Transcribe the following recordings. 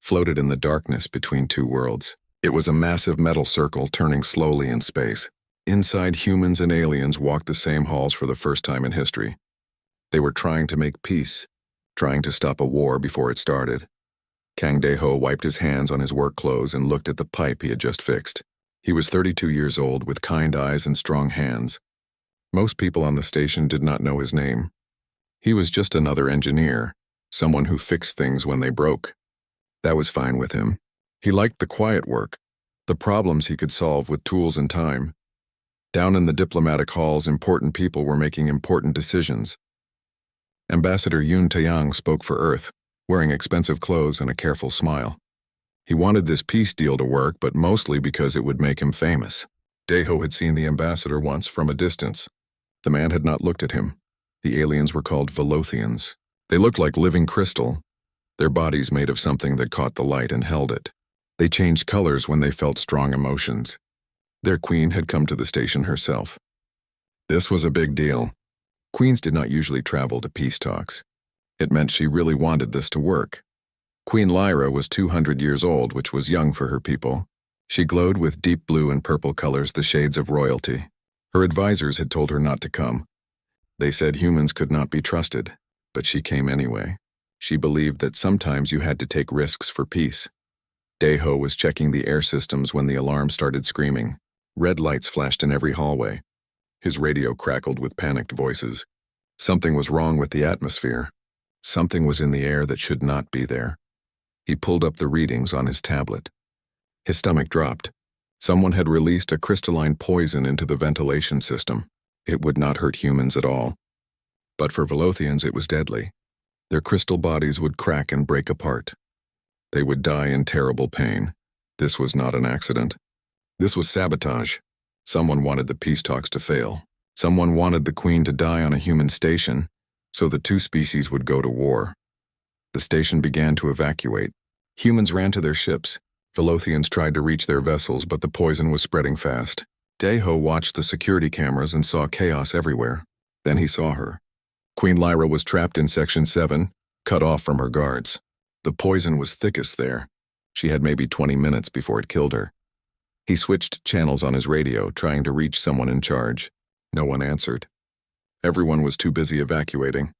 floated in the darkness between two worlds. It was a massive metal circle turning slowly in space. Inside, humans and aliens walked the same halls for the first time in history. They were trying to make peace, trying to stop a war before it started. Kang Dae-ho wiped his hands on his work clothes and looked at the pipe he had just fixed. He was 32 years old with kind eyes and strong hands. Most people on the station did not know his name. He was just another engineer, someone who fixed things when they broke. That was fine with him. He liked the quiet work, the problems he could solve with tools and time. Down in the diplomatic halls, important people were making important decisions. Ambassador Yoon Taeyang spoke for Earth, wearing expensive clothes and a careful smile. He wanted this peace deal to work, but mostly because it would make him famous. Dae-ho had seen the ambassador once from a distance. The man had not looked at him. The aliens were called Velothians. They looked like living crystal, their bodies made of something that caught the light and held it. They changed colors when they felt strong emotions. Their queen had come to the station herself. This was a big deal. Queens did not usually travel to peace talks. It meant she really wanted this to work. Queen Lyra was 200 years old, which was young for her people. She glowed with deep blue and purple colors, the shades of royalty. Her advisors had told her not to come. They said humans could not be trusted, but she came anyway. She believed that sometimes you had to take risks for peace. Dae-ho was checking the air systems when the alarm started screaming. Red lights flashed in every hallway. His radio crackled with panicked voices. Something was wrong with the atmosphere. Something was in the air that should not be there. He pulled up the readings on his tablet. His stomach dropped. Someone had released a crystalline poison into the ventilation system. It would not hurt humans at all. But for Velothians it was deadly. Their crystal bodies would crack and break apart. They would die in terrible pain. This was not an accident. This was sabotage. Someone wanted the peace talks to fail. Someone wanted the queen to die on a human station, so the two species would go to war. The station began to evacuate. Humans ran to their ships. Velothians tried to reach their vessels, but the poison was spreading fast. Dae-ho watched the security cameras and saw chaos everywhere. Then he saw her. Queen Lyra was trapped in Section 7, cut off from her guards. The poison was thickest there. She had maybe 20 minutes before it killed her. He switched channels on his radio, trying to reach someone in charge. No one answered. Everyone was too busy evacuating.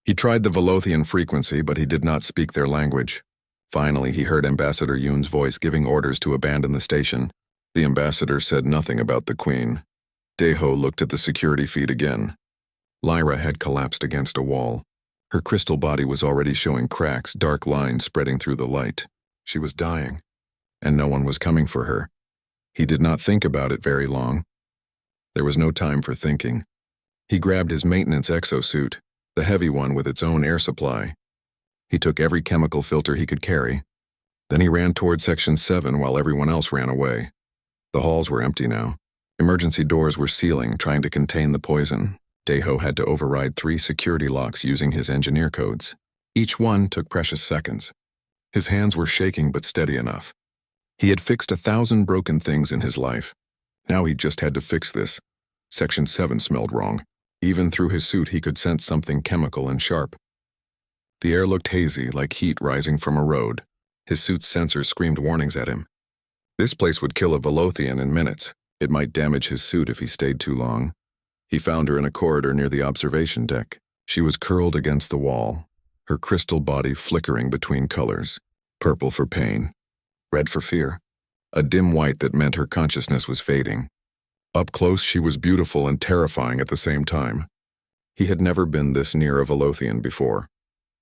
He tried the Velothian frequency, but he did not speak their language. Finally, he heard Ambassador Yoon's voice giving orders to abandon the station. The ambassador said nothing about the queen. Dae-ho looked at the security feed again. Lyra had collapsed against a wall. Her crystal body was already showing cracks, dark lines spreading through the light. She was dying, and no one was coming for her. He did not think about it very long. There was no time for thinking. He grabbed his maintenance exosuit, the heavy one with its own air supply. He took every chemical filter he could carry. Then he ran toward Section 7 while everyone else ran away. The halls were empty now. Emergency doors were sealing, trying to contain the poison. Dae-ho had to override 3 security locks using his engineer codes. Each one took precious seconds. His hands were shaking but steady enough. He had fixed 1,000 broken things in his life. Now he just had to fix this. Section 7 smelled wrong. Even through his suit he could sense something chemical and sharp. The air looked hazy, like heat rising from a road. His suit's sensors screamed warnings at him. This place would kill a Velothian in minutes. It might damage his suit if he stayed too long. He found her in a corridor near the observation deck. She was curled against the wall, her crystal body flickering between colors. Purple for pain, red for fear, a dim white that meant her consciousness was fading. Up close, she was beautiful and terrifying at the same time. He had never been this near a Velothian before.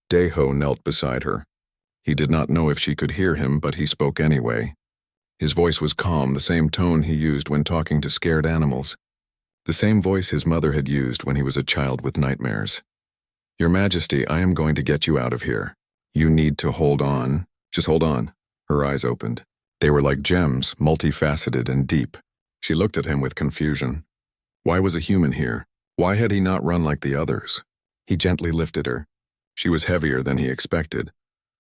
Dae-ho knelt beside her. He did not know if she could hear him, but he spoke anyway. His voice was calm, the same tone he used when talking to scared animals. The same voice his mother had used when he was a child with nightmares. "Your Majesty, I am going to get you out of here. You need to hold on. Just hold on." Her eyes opened. They were like gems, multifaceted and deep. She looked at him with confusion. Why was a human here? Why had he not run like the others? He gently lifted her. She was heavier than he expected.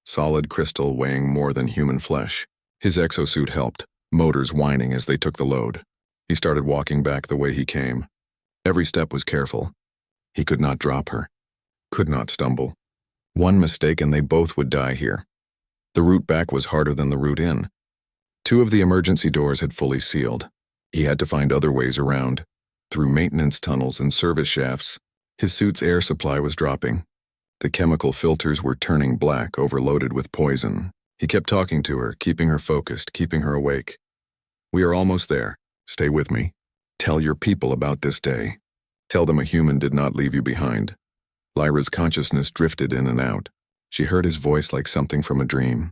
Solid crystal weighing more than human flesh. His exosuit helped, motors whining as they took the load. He started walking back the way he came. Every step was careful. He could not drop her. Could not stumble. One mistake and they both would die here. The route back was harder than the route in. Two of the emergency doors had fully sealed. He had to find other ways around, through maintenance tunnels and service shafts. His suit's air supply was dropping. The chemical filters were turning black, overloaded with poison. He kept talking to her, keeping her focused, keeping her awake. "We are almost there. Stay with me. Tell your people about this day. Tell them a human did not leave you behind." Lyra's consciousness drifted in and out. She heard his voice like something from a dream.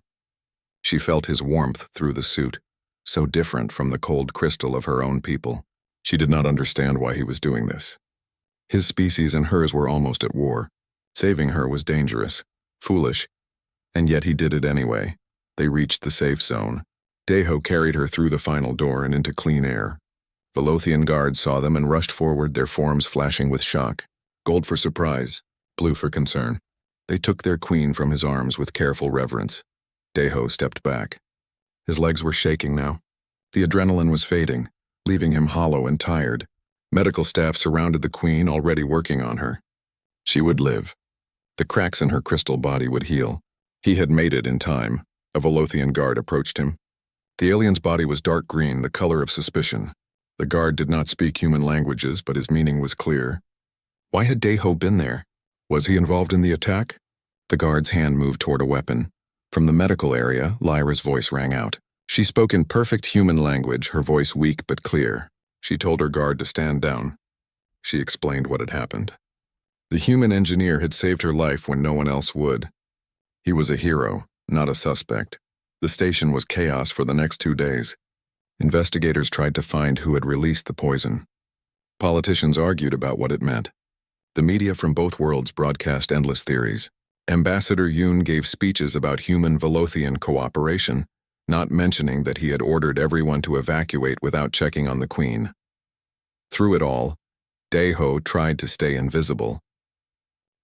She felt his warmth through the suit, so different from the cold crystal of her own people. She did not understand why he was doing this. His species and hers were almost at war. Saving her was dangerous, foolish, and yet he did it anyway. They reached the safe zone. Deho carried her through the final door and into clean air. Velothian guards saw them and rushed forward, their forms flashing with shock. Gold for surprise, blue for concern. They took their queen from his arms with careful reverence. Deho stepped back. His legs were shaking now. The adrenaline was fading, leaving him hollow and tired. Medical staff surrounded the queen, already working on her. She would live. The cracks in her crystal body would heal. He had made it in time. A Velothian guard approached him. The alien's body was dark green, the color of suspicion. The guard did not speak human languages, but his meaning was clear. Why had Deho been there? Was he involved in the attack? The guard's hand moved toward a weapon. From the medical area, Lyra's voice rang out. She spoke in perfect human language, her voice weak but clear. She told her guard to stand down. She explained what had happened. The human engineer had saved her life when no one else would. He was a hero, not a suspect. The station was chaos for the next 2 days. Investigators tried to find who had released the poison. Politicians argued about what it meant. The media from both worlds broadcast endless theories. Ambassador Yoon gave speeches about human Velothian cooperation, not mentioning that he had ordered everyone to evacuate without checking on the queen. Through it all, Deho tried to stay invisible.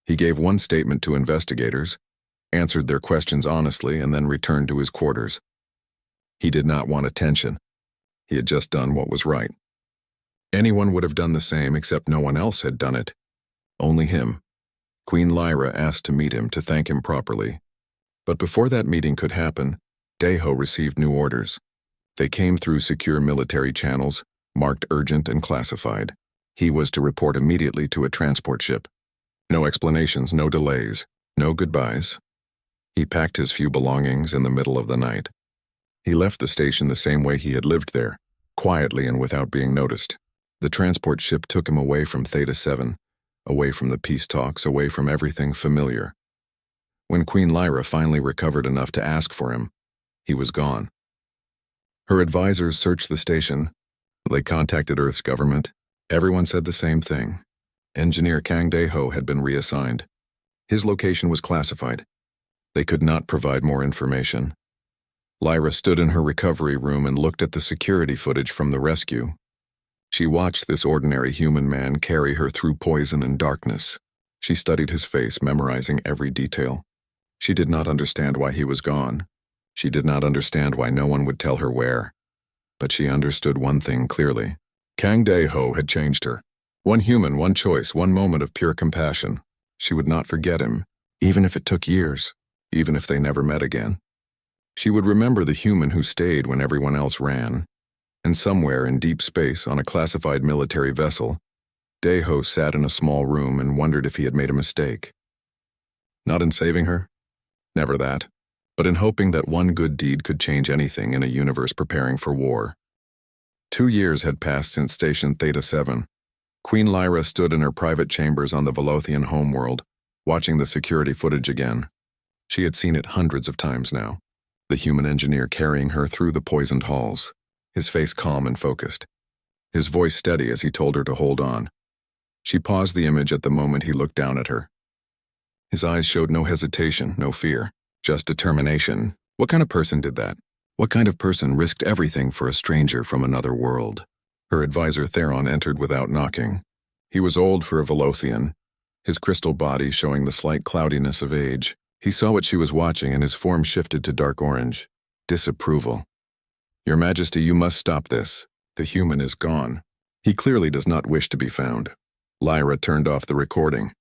He gave one statement to investigators, answered their questions honestly, and then returned to his quarters. He did not want attention. He had just done what was right. Anyone would have done the same, except no one else had done it. Only him. Queen Lyra asked to meet him to thank him properly. But before that meeting could happen, Deho received new orders. They came through secure military channels, marked urgent and classified. He was to report immediately to a transport ship. No explanations, no delays, no goodbyes. He packed his few belongings in the middle of the night. He left the station the same way he had lived there, quietly and without being noticed. The transport ship took him away from Theta 7, away from the peace talks, away from everything familiar. When Queen Lyra finally recovered enough to ask for him, he was gone. Her advisors searched the station. They contacted Earth's government. Everyone said the same thing. Engineer Kang Deho had been reassigned. His location was classified. They could not provide more information. Lyra stood in her recovery room and looked at the security footage from the rescue. She watched this ordinary human man carry her through poison and darkness. She studied his face, memorizing every detail. She did not understand why he was gone. She did not understand why no one would tell her where. But she understood one thing clearly. Kang Deho had changed her. One human, one choice, one moment of pure compassion. She would not forget him, even if it took years, even if they never met again. She would remember the human who stayed when everyone else ran. And somewhere in deep space on a classified military vessel, Deho sat in a small room and wondered if he had made a mistake. Not in saving her, never that, but in hoping that one good deed could change anything in a universe preparing for war. 2 years had passed since Station Theta 7. Queen Lyra stood in her private chambers on the Velothian homeworld, watching the security footage again. She had seen it hundreds of times now. The human engineer carrying her through the poisoned halls, his face calm and focused, his voice steady as he told her to hold on. She paused the image at the moment he looked down at her. His eyes showed no hesitation, no fear, just determination. What kind of person did that? What kind of person risked everything for a stranger from another world? Her advisor Theron entered without knocking. He was old for a Velothian, his crystal body showing the slight cloudiness of age. He saw what she was watching and his form shifted to dark orange. Disapproval. Your Majesty, you must stop this. The human is gone. He clearly does not wish to be found. Lyra turned off the recording.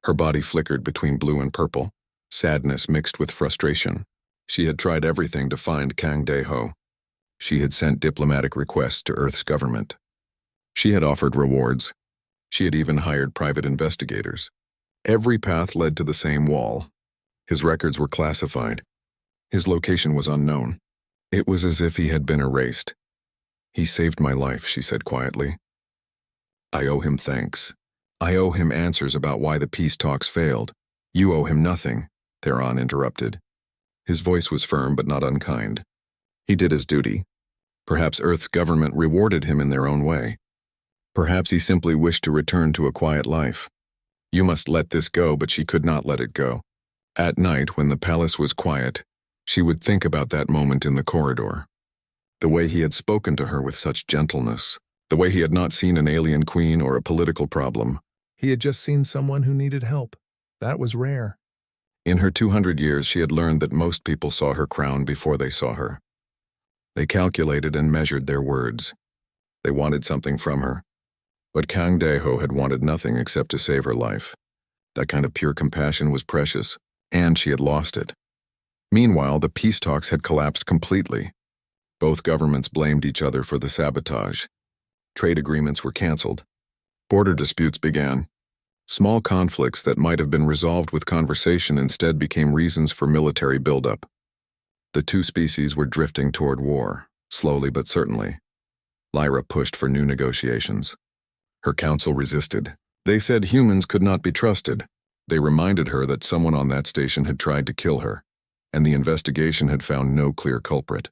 Her body flickered between blue and purple, sadness mixed with frustration. She had tried everything to find Kang Dae-ho. She had sent diplomatic requests to Earth's government. She had offered rewards. She had even hired private investigators. Every path led to the same wall. His records were classified. His location was unknown. It was as if he had been erased. "He saved my life," she said quietly. "I owe him thanks. I owe him answers about why the peace talks failed. You owe him nothing," Theron interrupted. His voice was firm but not unkind. He did his duty. Perhaps Earth's government rewarded him in their own way. Perhaps he simply wished to return to a quiet life. You must let this go, but she could not let it go. At night, when the palace was quiet, she would think about that moment in the corridor. The way he had spoken to her with such gentleness, the way he had not seen an alien queen or a political problem. He had just seen someone who needed help. That was rare. In her 200 years, she had learned that most people saw her crown before they saw her. They calculated and measured their words. They wanted something from her. But Kang Dae-ho had wanted nothing except to save her life. That kind of pure compassion was precious, and she had lost it. Meanwhile, the peace talks had collapsed completely. Both governments blamed each other for the sabotage. Trade agreements were canceled. Border disputes began. Small conflicts that might have been resolved with conversation instead became reasons for military buildup. The two species were drifting toward war, slowly but certainly. Lyra pushed for new negotiations. Her council resisted. They said humans could not be trusted. They reminded her that someone on that station had tried to kill her, and the investigation had found no clear culprit.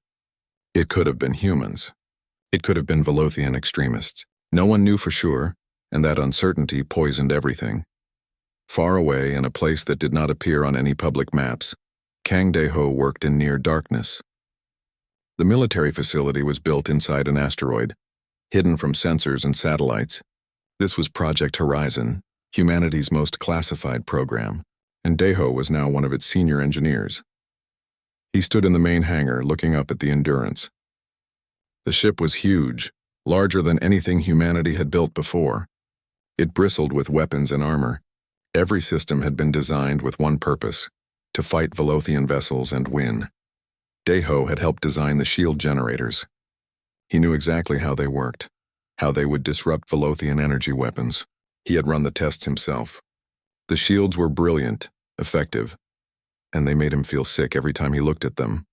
It could have been humans. It could have been Velothian extremists. No one knew for sure, and that uncertainty poisoned everything. Far away, in a place that did not appear on any public maps, Kang Dae-ho worked in near darkness. The military facility was built inside an asteroid, hidden from sensors and satellites. This was Project Horizon, humanity's most classified program, and Dae-ho was now one of its senior engineers. He stood in the main hangar, looking up at the Endurance. The ship was huge, larger than anything humanity had built before. It bristled with weapons and armor. Every system had been designed with one purpose: to fight Velothian vessels and win. Dae-ho had helped design the shield generators. He knew exactly how they worked, how they would disrupt Velothian energy weapons. He had run the tests himself. The shields were brilliant, effective, and they made him feel sick every time he looked at them.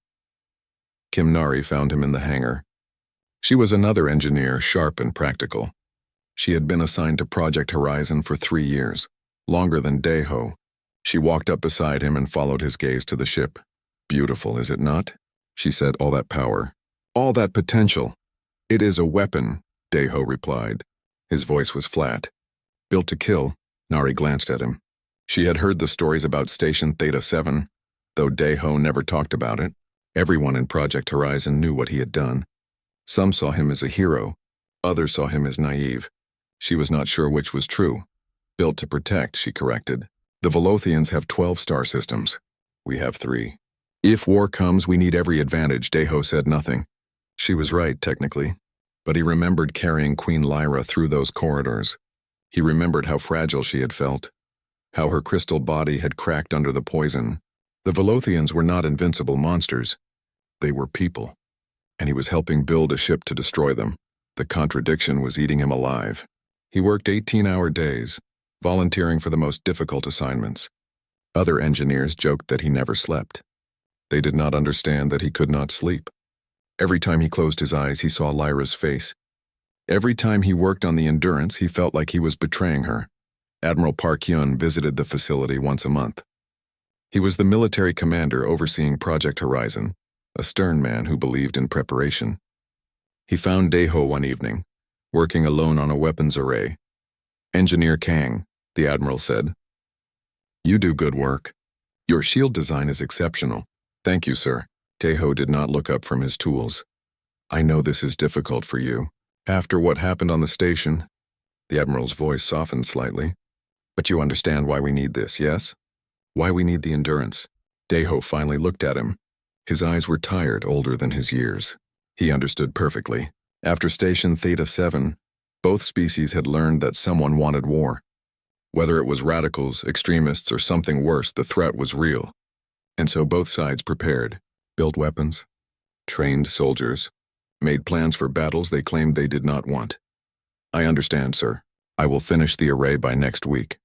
Kim Nari found him in the hangar. She was another engineer, sharp and practical. She had been assigned to Project Horizon for 3 years, longer than Dae-ho. She walked up beside him and followed his gaze to the ship. "Beautiful, is it not?" she said. "All that power, all that potential." "It is a weapon," Dae-ho replied. His voice was flat. "Built to kill." Nari glanced at him. She had heard the stories about Station Theta 7, though Dae-ho never talked about it. Everyone in Project Horizon knew what he had done. Some saw him as a hero, others saw him as naive. She was not sure which was true. "Built to protect," she corrected. "The Velothians have 12 star systems. We have 3. If war comes, we need every advantage." Dae-ho said nothing. She was right, technically. But he remembered carrying Queen Lyra through those corridors. He remembered how fragile she had felt, how her crystal body had cracked under the poison. The Velothians were not invincible monsters. They were people. And he was helping build a ship to destroy them. The contradiction was eating him alive. He worked 18-hour days, volunteering for the most difficult assignments. Other engineers joked that he never slept. They did not understand that he could not sleep. Every time he closed his eyes, he saw Lyra's face. Every time he worked on the Endurance, he felt like he was betraying her. Admiral Park Hyun visited the facility once a month. He was the military commander overseeing Project Horizon, a stern man who believed in preparation. He found Dae-ho one evening, working alone on a weapons array. "Engineer Kang," the admiral said. "You do good work. Your shield design is exceptional." "Thank you, sir." Dae-ho did not look up from his tools. "I know this is difficult for you. After what happened on the station," the admiral's voice softened slightly. "But you understand why we need this, yes? Why we need the Endurance." Dae-ho finally looked at him. His eyes were tired, older than his years. He understood perfectly. After Station Theta 7, both species had learned that someone wanted war. Whether it was radicals, extremists, or something worse, the threat was real. And so both sides prepared. built weapons, trained soldiers, made plans for battles they claimed they did not want. I understand, sir. I will finish the array by next week.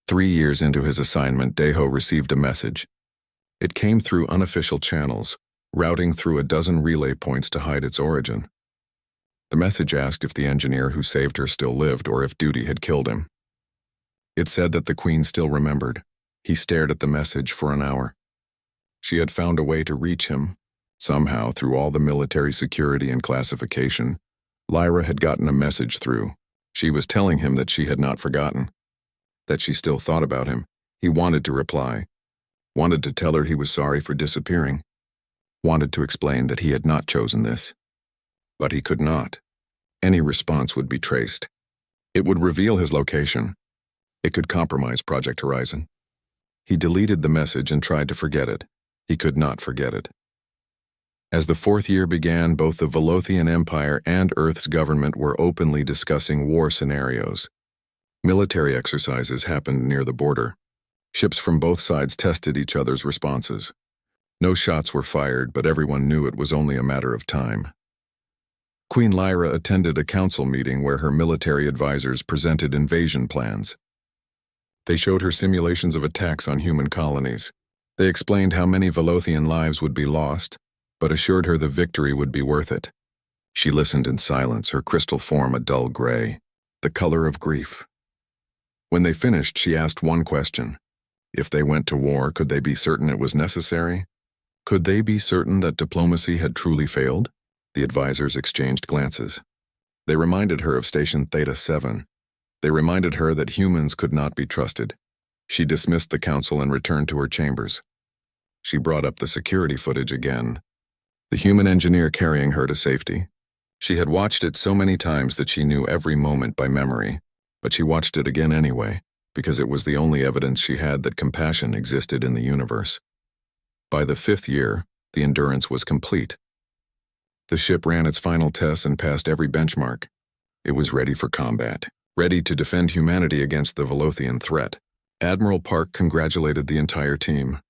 3 years into his assignment, Deho received a message. It came through unofficial channels, routing through a dozen relay points to hide its origin. The message asked if the engineer who saved her still lived or if duty had killed him. It said that the Queen still remembered. He stared at the message for an hour. She had found a way to reach him. Somehow, through all the military security and classification, Lyra had gotten a message through. She was telling him that she had not forgotten, that she still thought about him. He wanted to reply, wanted to tell her he was sorry for disappearing, wanted to explain that he had not chosen this. But he could not. Any response would be traced. It would reveal his location. It could compromise Project Horizon. He deleted the message and tried to forget it. He could not forget it. As the 4th year began, both the Velothian Empire and Earth's government were openly discussing war scenarios. Military exercises happened near the border. Ships from both sides tested each other's responses. No shots were fired, but everyone knew it was only a matter of time. Queen Lyra attended a council meeting where her military advisors presented invasion plans. They showed her simulations of attacks on human colonies. They explained how many Velothian lives would be lost, but assured her the victory would be worth it. She listened in silence, her crystal form a dull gray, the color of grief. When they finished, she asked one question. If they went to war, could they be certain it was necessary? Could they be certain that diplomacy had truly failed? The advisors exchanged glances. They reminded her of Station Theta 7. They reminded her that humans could not be trusted. She dismissed the council and returned to her chambers. She brought up the security footage again. The human engineer carrying her to safety. She had watched it so many times that she knew every moment by memory, but she watched it again anyway, because it was the only evidence she had that compassion existed in the universe. By the 5th year, the endurance was complete. The ship ran its final tests and passed every benchmark. It was ready for combat, ready to defend humanity against the Velothian threat. Admiral Park congratulated the entire team.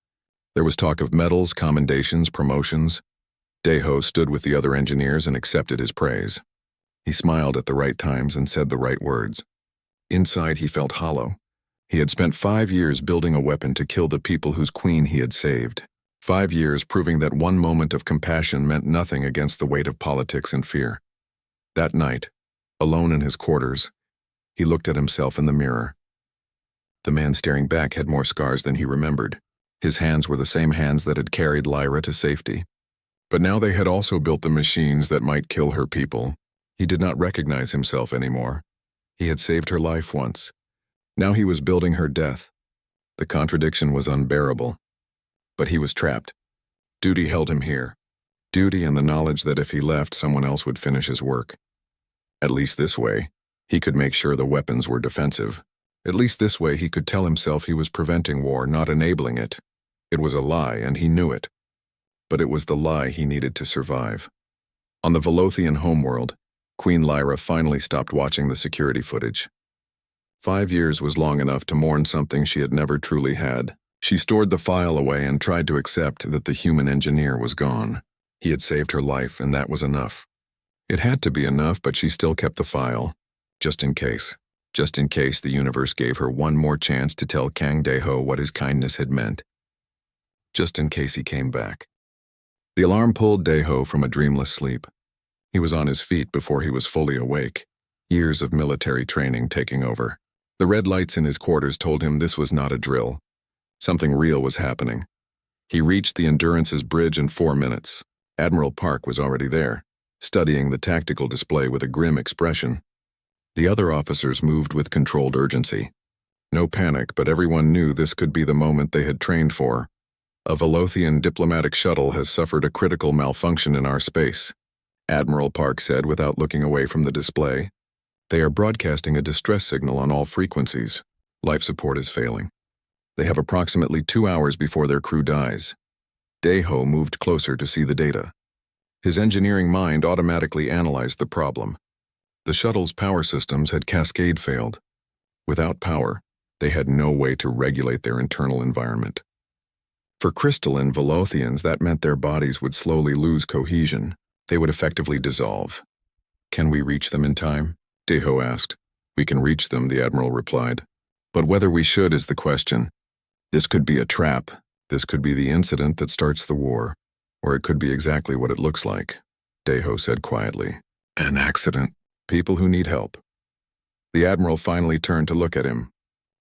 There was talk of medals, commendations, promotions. Deho stood with the other engineers and accepted his praise. He smiled at the right times and said the right words. Inside, he felt hollow. He had spent 5 years building a weapon to kill the people whose queen he had saved. 5 years proving that one moment of compassion meant nothing against the weight of politics and fear. That night, alone in his quarters, he looked at himself in the mirror. The man staring back had more scars than he remembered. His hands were the same hands that had carried Lyra to safety. But now they had also built the machines that might kill her people. He did not recognize himself anymore. He had saved her life once. Now he was building her death. The contradiction was unbearable. But he was trapped. Duty held him here. Duty and the knowledge that if he left, someone else would finish his work. At least this way, he could make sure the weapons were defensive. At least this way he could tell himself he was preventing war, not enabling it. It was a lie, and he knew it. But it was the lie he needed to survive. On the Velothian homeworld, Queen Lyra finally stopped watching the security footage. 5 years was long enough to mourn something she had never truly had. She stored the file away and tried to accept that the human engineer was gone. He had saved her life, and that was enough. It had to be enough, but she still kept the file, just in case. Just in case the universe gave her one more chance to tell Kang Deho what his kindness had meant. Just in case he came back. The alarm pulled Deho from a dreamless sleep. He was on his feet before he was fully awake, years of military training taking over. The red lights in his quarters told him this was not a drill. Something real was happening. He reached the Endurance's bridge in 4 minutes. Admiral Park was already there, studying the tactical display with a grim expression. The other officers moved with controlled urgency. No panic, but everyone knew this could be the moment they had trained for. A Velothian diplomatic shuttle has suffered a critical malfunction in our space, Admiral Park said without looking away from the display. They are broadcasting a distress signal on all frequencies. Life support is failing. They have approximately 2 hours before their crew dies. Deho moved closer to see the data. His engineering mind automatically analyzed the problem. The shuttle's power systems had cascade failed. Without power, they had no way to regulate their internal environment. For crystalline Velothians, that meant their bodies would slowly lose cohesion. They would effectively dissolve. Can we reach them in time? Deho asked. We can reach them, the Admiral replied. But whether we should is the question. This could be a trap. This could be the incident that starts the war. Or it could be exactly what it looks like, Deho said quietly. An accident. People who need help. The Admiral finally turned to look at him.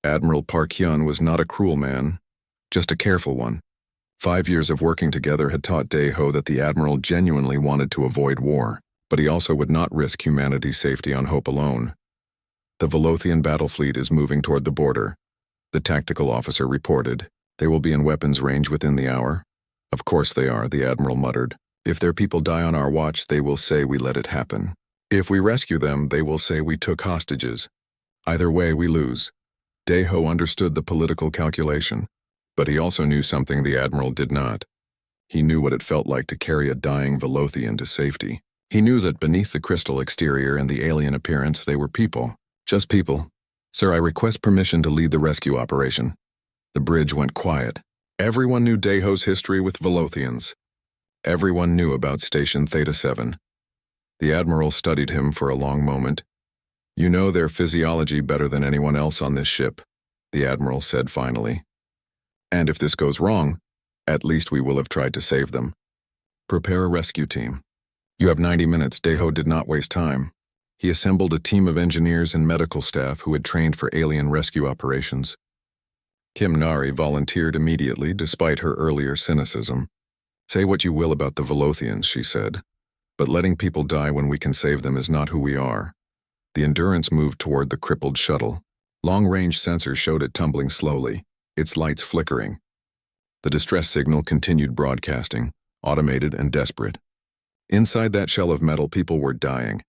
Admiral Park Hyun was not a cruel man, just a careful one. 5 years of working together had taught Deho that the Admiral genuinely wanted to avoid war, but he also would not risk humanity's safety on hope alone. The Velothian battle fleet is moving toward the border. The tactical officer reported. They will be in weapons range within the hour. Of course they are, the Admiral muttered. If their people die on our watch, they will say we let it happen. If we rescue them, they will say we took hostages. Either way, we lose. Deho understood the political calculation, but he also knew something the Admiral did not. He knew what it felt like to carry a dying Velothian to safety. He knew that beneath the crystal exterior and the alien appearance, they were people. Just people. Sir, I request permission to lead the rescue operation. The bridge went quiet. Everyone knew Deho's history with Velothians. Everyone knew about Station Theta 7. The Admiral studied him for a long moment. You know their physiology better than anyone else on this ship, the Admiral said finally. And if this goes wrong, at least we will have tried to save them. Prepare a rescue team. You have 90 minutes. Deho did not waste time. He assembled a team of engineers and medical staff who had trained for alien rescue operations. Kim Nari volunteered immediately despite her earlier cynicism. Say what you will about the Velothians, she said, but letting people die when we can save them is not who we are. The Endurance moved toward the crippled shuttle. Long-range sensors showed it tumbling slowly, its lights flickering. The distress signal continued broadcasting, automated and desperate. Inside that shell of metal, people were dying.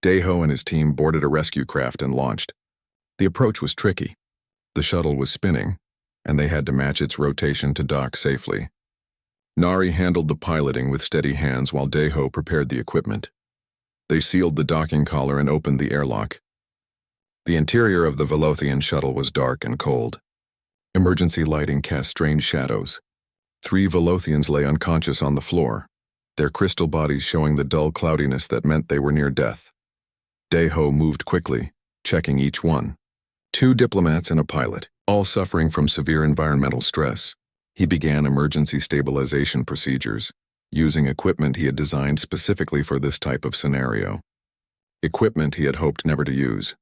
Deho and his team boarded a rescue craft and launched. The approach was tricky. The shuttle was spinning, and they had to match its rotation to dock safely. Nari handled the piloting with steady hands while Deho prepared the equipment. They sealed the docking collar and opened the airlock. The interior of the Velothian shuttle was dark and cold. Emergency lighting cast strange shadows. 3 Velothians lay unconscious on the floor, their crystal bodies showing the dull cloudiness that meant they were near death. Deho moved quickly, checking each one. 2 diplomats and a pilot, all suffering from severe environmental stress. He began emergency stabilization procedures, using equipment he had designed specifically for this type of scenario. Equipment he had hoped never to use.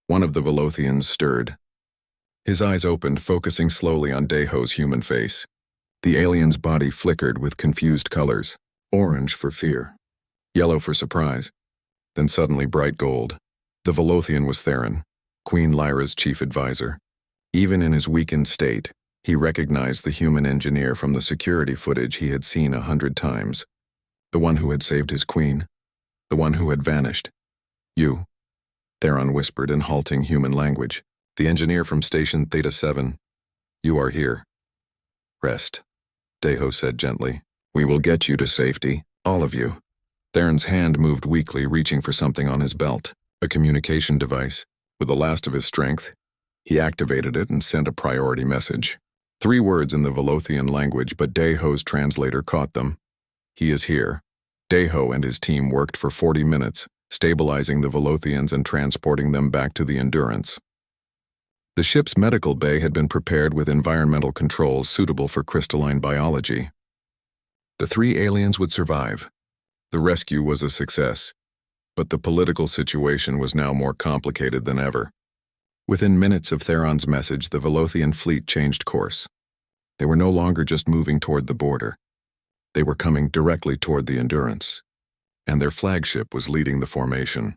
One of the Velothians stirred. His eyes opened, focusing slowly on Deho's human face. The alien's body flickered with confused colors, orange for fear, yellow for surprise, then suddenly bright gold. The Velothian was Theron, Queen Lyra's chief advisor. Even in his weakened state, he recognized the human engineer from the security footage he had seen 100 times. The one who had saved his queen. The one who had vanished. You, Theron whispered in halting human language. The engineer from Station Theta 7. You are here. Rest, Deho said gently. We will get you to safety, all of you. Theron's hand moved weakly, reaching for something on his belt, a communication device. With the last of his strength, he activated it and sent a priority message. 3 words in the Velothian language, but Deho's translator caught them. He is here. Deho and his team worked for 40 minutes, stabilizing the Velothians and transporting them back to the Endurance. The ship's medical bay had been prepared with environmental controls suitable for crystalline biology. The 3 aliens would survive. The rescue was a success, but the political situation was now more complicated than ever. Within minutes of Theron's message, the Velothian fleet changed course. They were no longer just moving toward the border. They were coming directly toward the Endurance, and their flagship was leading the formation.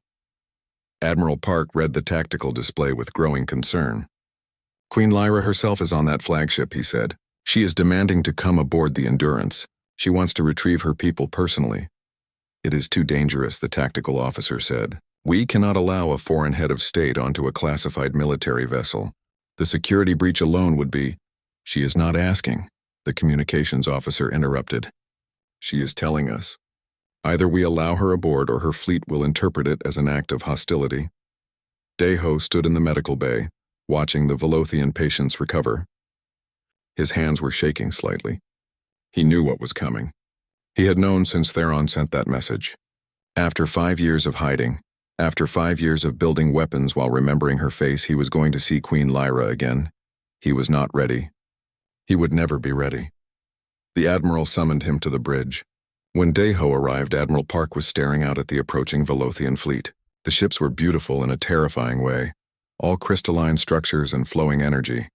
Admiral Park read the tactical display with growing concern. Queen Lyra herself is on that flagship, he said. She is demanding to come aboard the Endurance. She wants to retrieve her people personally. It is too dangerous, the tactical officer said. We cannot allow a foreign head of state onto a classified military vessel. The security breach alone would be... She is not asking, the communications officer interrupted. She is telling us. Either we allow her aboard or her fleet will interpret it as an act of hostility. Deho stood in the medical bay, watching the Velothian patients recover. His hands were shaking slightly. He knew what was coming. He had known since Theron sent that message. After 5 years of hiding, after 5 years of building weapons while remembering her face, he was going to see Queen Lyra again. He was not ready. He would never be ready. The Admiral summoned him to the bridge. When Deho arrived, Admiral Park was staring out at the approaching Velothian fleet. The ships were beautiful in a terrifying way, all crystalline structures and flowing energy.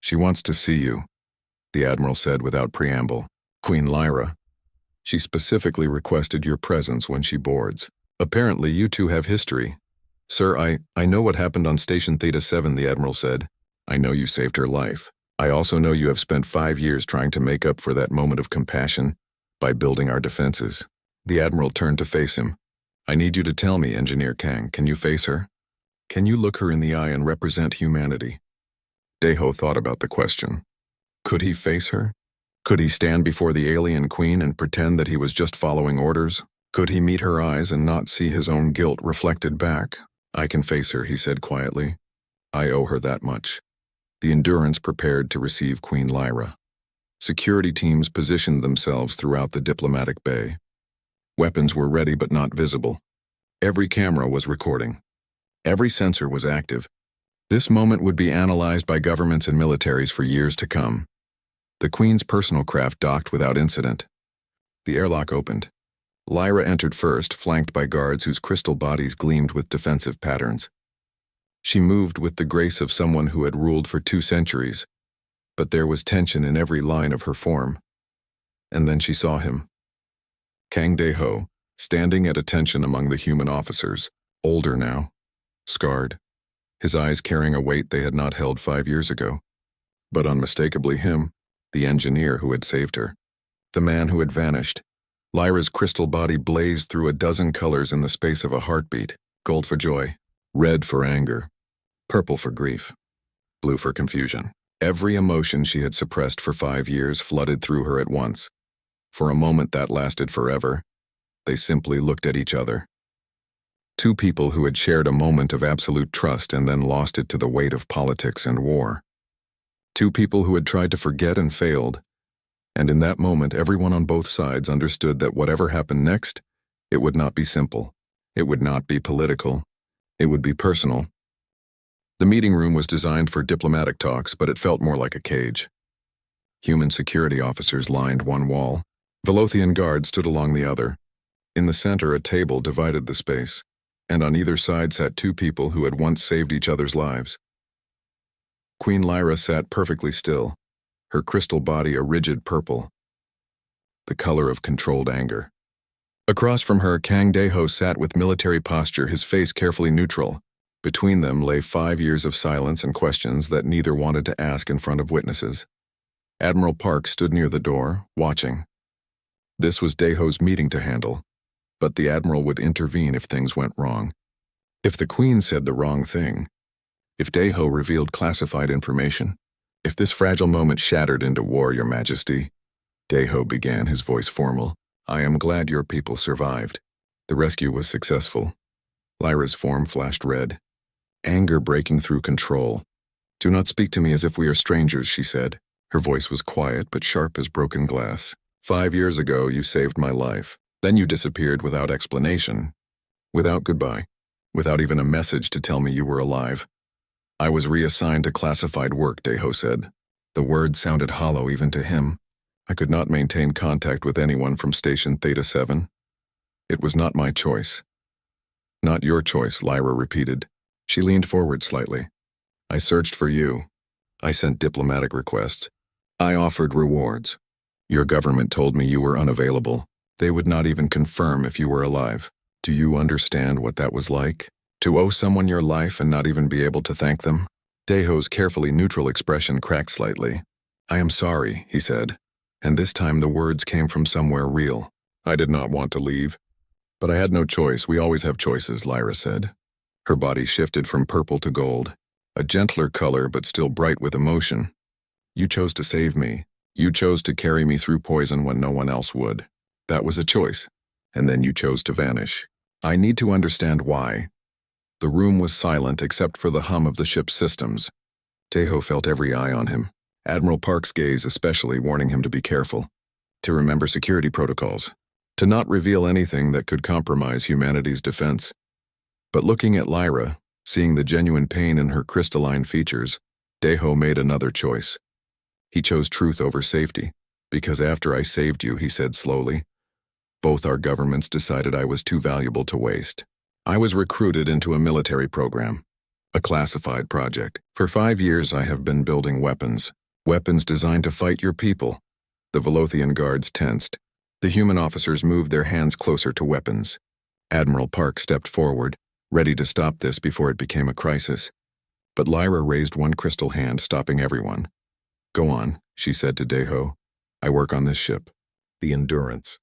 "She wants to see you," the Admiral said without preamble. "Queen Lyra. She specifically requested your presence when she boards. Apparently you two have history." "Sir, I know what happened on Station Theta 7, the Admiral said. "I know you saved her life. I also know you have spent 5 years trying to make up for that moment of compassion by building our defenses." The Admiral turned to face him. "I need you to tell me, Engineer Kang, can you face her? Can you look her in the eye and represent humanity?" Deho thought about the question. Could he face her? Could he stand before the alien queen and pretend that he was just following orders? Could he meet her eyes and not see his own guilt reflected back? "I can face her," he said quietly. "I owe her that much." The Endurance prepared to receive Queen Lyra. Security teams positioned themselves throughout the diplomatic bay. Weapons were ready but not visible. Every camera was recording. Every sensor was active. This moment would be analyzed by governments and militaries for years to come. The Queen's personal craft docked without incident. The airlock opened. Lyra entered first, flanked by guards whose crystal bodies gleamed with defensive patterns. She moved with the grace of someone who had ruled for 2 centuries, but there was tension in every line of her form. And then she saw him. Kang Deho, standing at attention among the human officers, older now, scarred, his eyes carrying a weight they had not held 5 years ago. But unmistakably him, the engineer who had saved her, the man who had vanished. Lyra's crystal body blazed through a dozen colors in the space of a heartbeat: gold for joy, red for anger, purple for grief, blue for confusion. Every emotion she had suppressed for 5 years flooded through her at once. For a moment that lasted forever, they simply looked at each other. 2 people who had shared a moment of absolute trust and then lost it to the weight of politics and war. 2 people who had tried to forget and failed, and in that moment everyone on both sides understood that whatever happened next, it would not be simple, it would not be political, it would be personal. The meeting room was designed for diplomatic talks, but it felt more like a cage. Human security officers lined one wall. Velothian guards stood along the other. In the center, a table divided the space, and on either side sat 2 people who had once saved each other's lives. Queen Lyra sat perfectly still, her crystal body a rigid purple, the color of controlled anger. Across from her, Kang Deho sat with military posture, his face carefully neutral. Between them lay 5 years of silence and questions that neither wanted to ask in front of witnesses. Admiral Park stood near the door, watching. This was Deho's meeting to handle, but the Admiral would intervene if things went wrong. If the Queen said the wrong thing, if Deho revealed classified information, if this fragile moment shattered into war, Your Majesty, Deho began, his voice formal. "I am glad your people survived. The rescue was successful." Lyra's form flashed red, anger breaking through control. "Do not speak to me as if we are strangers," she said. Her voice was quiet but sharp as broken glass. 5 years ago, you saved my life. Then you disappeared without explanation, without goodbye, without even a message to tell me you were alive. I was reassigned to classified work, Deho said. The words sounded hollow even to him. I could not maintain contact with anyone from Station Theta 7. It was not my choice. Not your choice, Lyra repeated. She leaned forward slightly. I searched for you. I sent diplomatic requests. I offered rewards. Your government told me you were unavailable. They would not even confirm if you were alive. Do you understand what that was like? To owe someone your life and not even be able to thank them? Deho's carefully neutral expression cracked slightly. I am sorry, he said, and this time the words came from somewhere real. I did not want to leave. But I had no choice. We always have choices, Lyra said. Her body shifted from purple to gold, a gentler color but still bright with emotion. You chose to save me. You chose to carry me through poison when no one else would. That was a choice. And then you chose to vanish. I need to understand why. The room was silent except for the hum of the ship's systems. Deho felt every eye on him, Admiral Park's gaze especially warning him to be careful, to remember security protocols, to not reveal anything that could compromise humanity's defense. But looking at Lyra, seeing the genuine pain in her crystalline features, Deho made another choice. He chose truth over safety, because after I saved you, he said slowly, both our governments decided I was too valuable to waste. I was recruited into a military program, a classified project. For 5 years I have been building weapons designed to fight your people. The Velothian guards tensed. The human officers moved their hands closer to weapons. Admiral Park stepped forward, ready to stop this before it became a crisis. But Lyra raised one crystal hand, stopping everyone. Go on, she said to Deho. I work on this ship, the Endurance.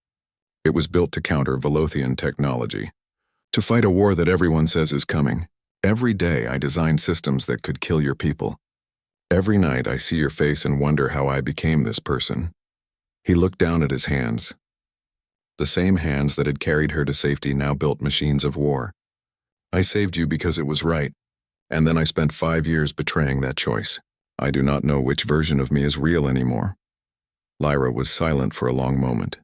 It was built to counter Velothian technology, to fight a war that everyone says is coming. Every day I design systems that could kill your people. Every night I see your face and wonder how I became this person. He looked down at his hands. The same hands that had carried her to safety now built machines of war. I saved you because it was right, and then I spent 5 years betraying that choice. I do not know which version of me is real anymore. Lyra was silent for a long moment.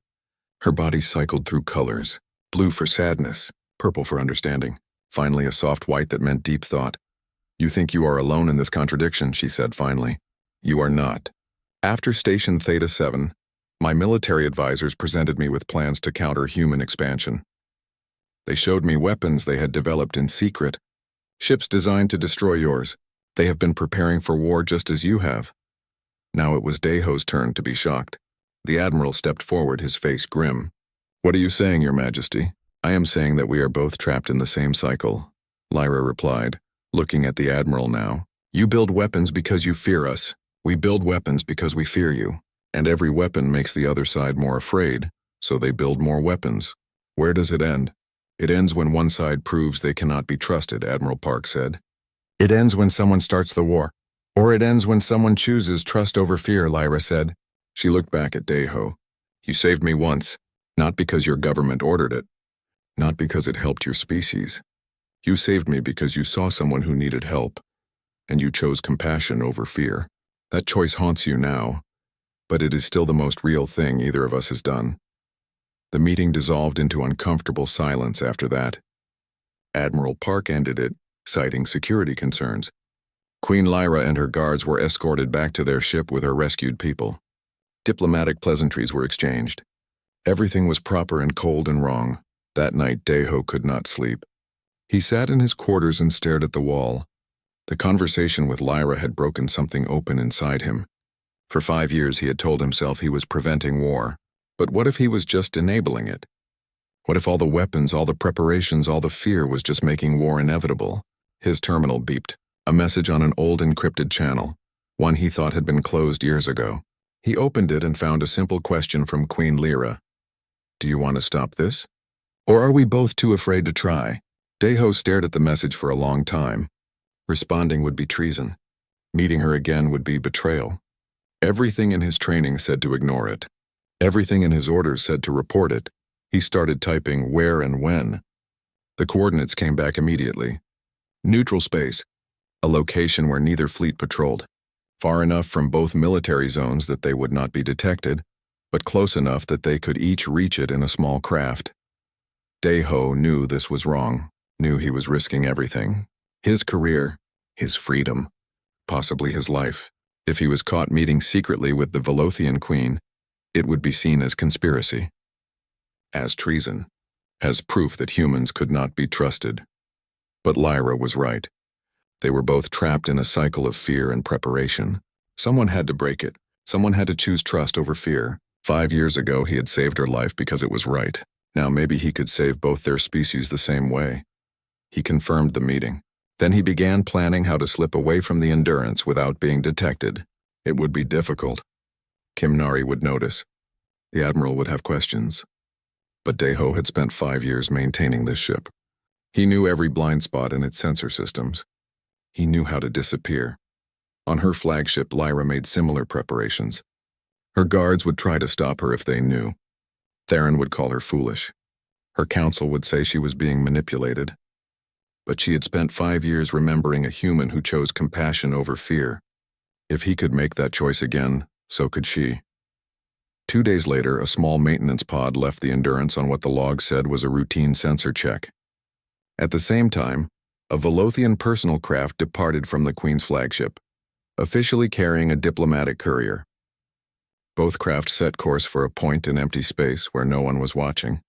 Her body cycled through colors, blue for sadness, purple for understanding, finally a soft white that meant deep thought. You think you are alone in this contradiction, she said finally. You are not. After Station Theta 7, my military advisors presented me with plans to counter human expansion. They showed me weapons they had developed in secret, ships designed to destroy yours. They have been preparing for war just as you have. Now it was Deho's turn to be shocked. The Admiral stepped forward, his face grim. What are you saying, Your Majesty? I am saying that we are both trapped in the same cycle, Lyra replied, looking at the Admiral now. You build weapons because you fear us. We build weapons because we fear you. And every weapon makes the other side more afraid, so they build more weapons. Where does it end? It ends when one side proves they cannot be trusted, Admiral Park said. It ends when someone starts the war. Or it ends when someone chooses trust over fear, Lyra said. She looked back at Deho. You saved me once, not because your government ordered it, not because it helped your species. You saved me because you saw someone who needed help, and you chose compassion over fear. That choice haunts you now, but it is still the most real thing either of us has done. The meeting dissolved into uncomfortable silence after that. Admiral Park ended it, citing security concerns. Queen Lyra and her guards were escorted back to their ship with her rescued people. Diplomatic pleasantries were exchanged. Everything was proper and cold and wrong. That night Deho could not sleep. He sat in his quarters and stared at the wall. The conversation with Lyra had broken something open inside him. For 5 years he had told himself he was preventing war. But what if he was just enabling it? What if all the weapons, all the preparations, all the fear was just making war inevitable? His terminal beeped. A message on an old encrypted channel, one he thought had been closed years ago. He opened it and found a simple question from Queen Lyra. Do you want to stop this? Or are we both too afraid to try? Deho stared at the message for a long time. Responding would be treason. Meeting her again would be betrayal. Everything in his training said to ignore it. Everything in his orders said to report it. He started typing where and when. The coordinates came back immediately. Neutral space, a location where neither fleet patrolled. Far enough from both military zones that they would not be detected, but close enough that they could each reach it in a small craft. Deho knew this was wrong, knew he was risking everything. His career, his freedom, possibly his life. If he was caught meeting secretly with the Velothian queen, it would be seen as conspiracy, as treason, as proof that humans could not be trusted. But Lyra was right. They were both trapped in a cycle of fear and preparation. Someone had to break it. Someone had to choose trust over fear. 5 years ago, he had saved her life because it was right. Now maybe he could save both their species the same way. He confirmed the meeting. Then he began planning how to slip away from the Endurance without being detected. It would be difficult. Kimnari would notice. The Admiral would have questions. But Deho had spent 5 years maintaining this ship. He knew every blind spot in its sensor systems. He knew how to disappear. On her flagship, Lyra made similar preparations. Her guards would try to stop her if they knew. Theron would call her foolish. Her council would say she was being manipulated. But she had spent 5 years remembering a human who chose compassion over fear. If he could make that choice again, so could she. 2 days later, a small maintenance pod left the Endurance on what the log said was a routine sensor check. At the same time, a Velothian personal craft departed from the Queen's flagship, officially carrying a diplomatic courier. Both craft set course for a point in empty space where no one was watching,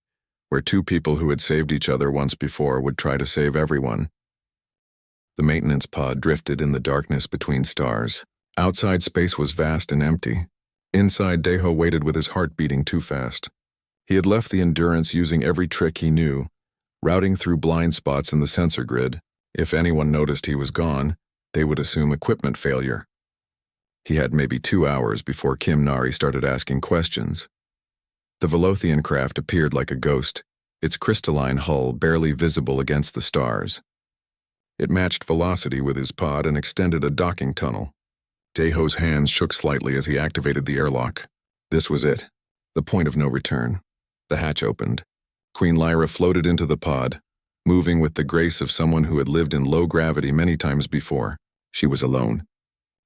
where two people who had saved each other once before would try to save everyone. The maintenance pod drifted in the darkness between stars. Outside, space was vast and empty. Inside, Deho waited with his heart beating too fast. He had left the Endurance using every trick he knew, routing through blind spots in the sensor grid. If anyone noticed he was gone, they would assume equipment failure. He had maybe 2 hours before Kim Nari started asking questions. The Velothian craft appeared like a ghost, its crystalline hull barely visible against the stars. It matched velocity with his pod and extended a docking tunnel. Deho's hands shook slightly as he activated the airlock. This was it, the point of no return. The hatch opened. Queen Lyra floated into the pod, moving with the grace of someone who had lived in low gravity many times before. She was alone.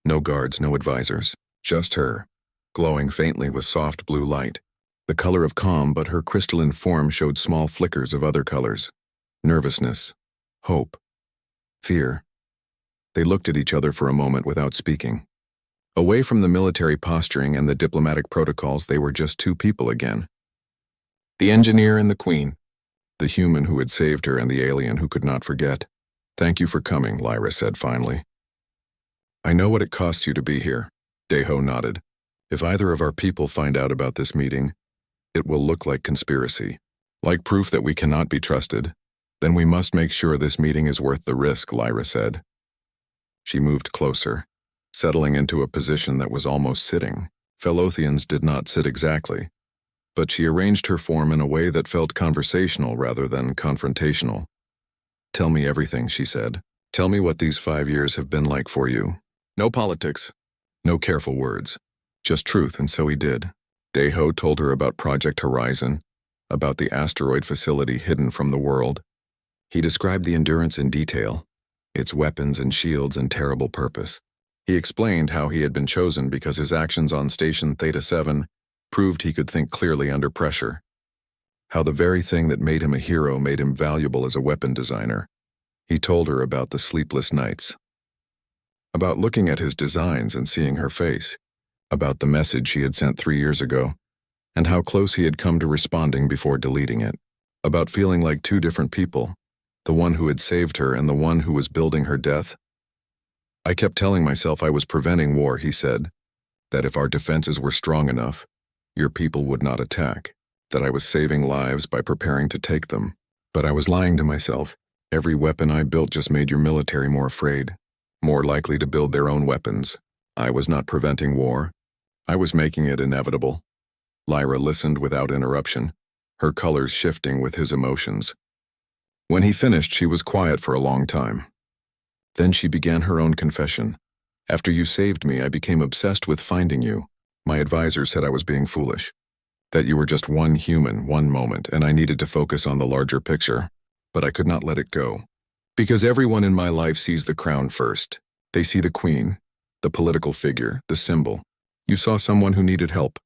No guards, no advisors, just her, glowing faintly with soft blue light. The color of calm, but her crystalline form showed small flickers of other colors. Nervousness, hope, fear. They looked at each other for a moment without speaking. Away from the military posturing and the diplomatic protocols, they were just two people again. The engineer and the Queen. The human who had saved her and the alien who could not forget. "Thank you for coming," Lyra said finally. "I know what it costs you to be here," Deho nodded. "If either of our people find out about this meeting, it will look like conspiracy, like proof that we cannot be trusted. Then we must make sure this meeting is worth the risk," Lyra said. She moved closer, settling into a position that was almost sitting. Velothians did not sit exactly, but she arranged her form in a way that felt conversational rather than confrontational. "Tell me everything," she said. "Tell me what these 5 years have been like for you. No politics, no careful words, just truth," and so he did. Deho told her about Project Horizon, about the asteroid facility hidden from the world. He described the Endurance in detail, its weapons and shields and terrible purpose. He explained how he had been chosen because his actions on Station Theta 7 proved he could think clearly under pressure. How the very thing that made him a hero made him valuable as a weapon designer. He told her about the sleepless nights, about looking at his designs and seeing her face, about the message she had sent 3 years ago, and how close he had come to responding before deleting it, about feeling like two different people, the one who had saved her and the one who was building her death. "I kept telling myself I was preventing war," he said, "that if our defenses were strong enough, your people would not attack, that I was saving lives by preparing to take them. But I was lying to myself. Every weapon I built just made your military more afraid, more likely to build their own weapons. I was not preventing war. I was making it inevitable." Lyra listened without interruption, her colors shifting with his emotions. When he finished, she was quiet for a long time. Then she began her own confession. "After you saved me, I became obsessed with finding you. My advisor said I was being foolish, that you were just one human, one moment, and I needed to focus on the larger picture. But I could not let it go. Because everyone in my life sees the crown first. They see the Queen, the political figure, the symbol. You saw someone who needed help.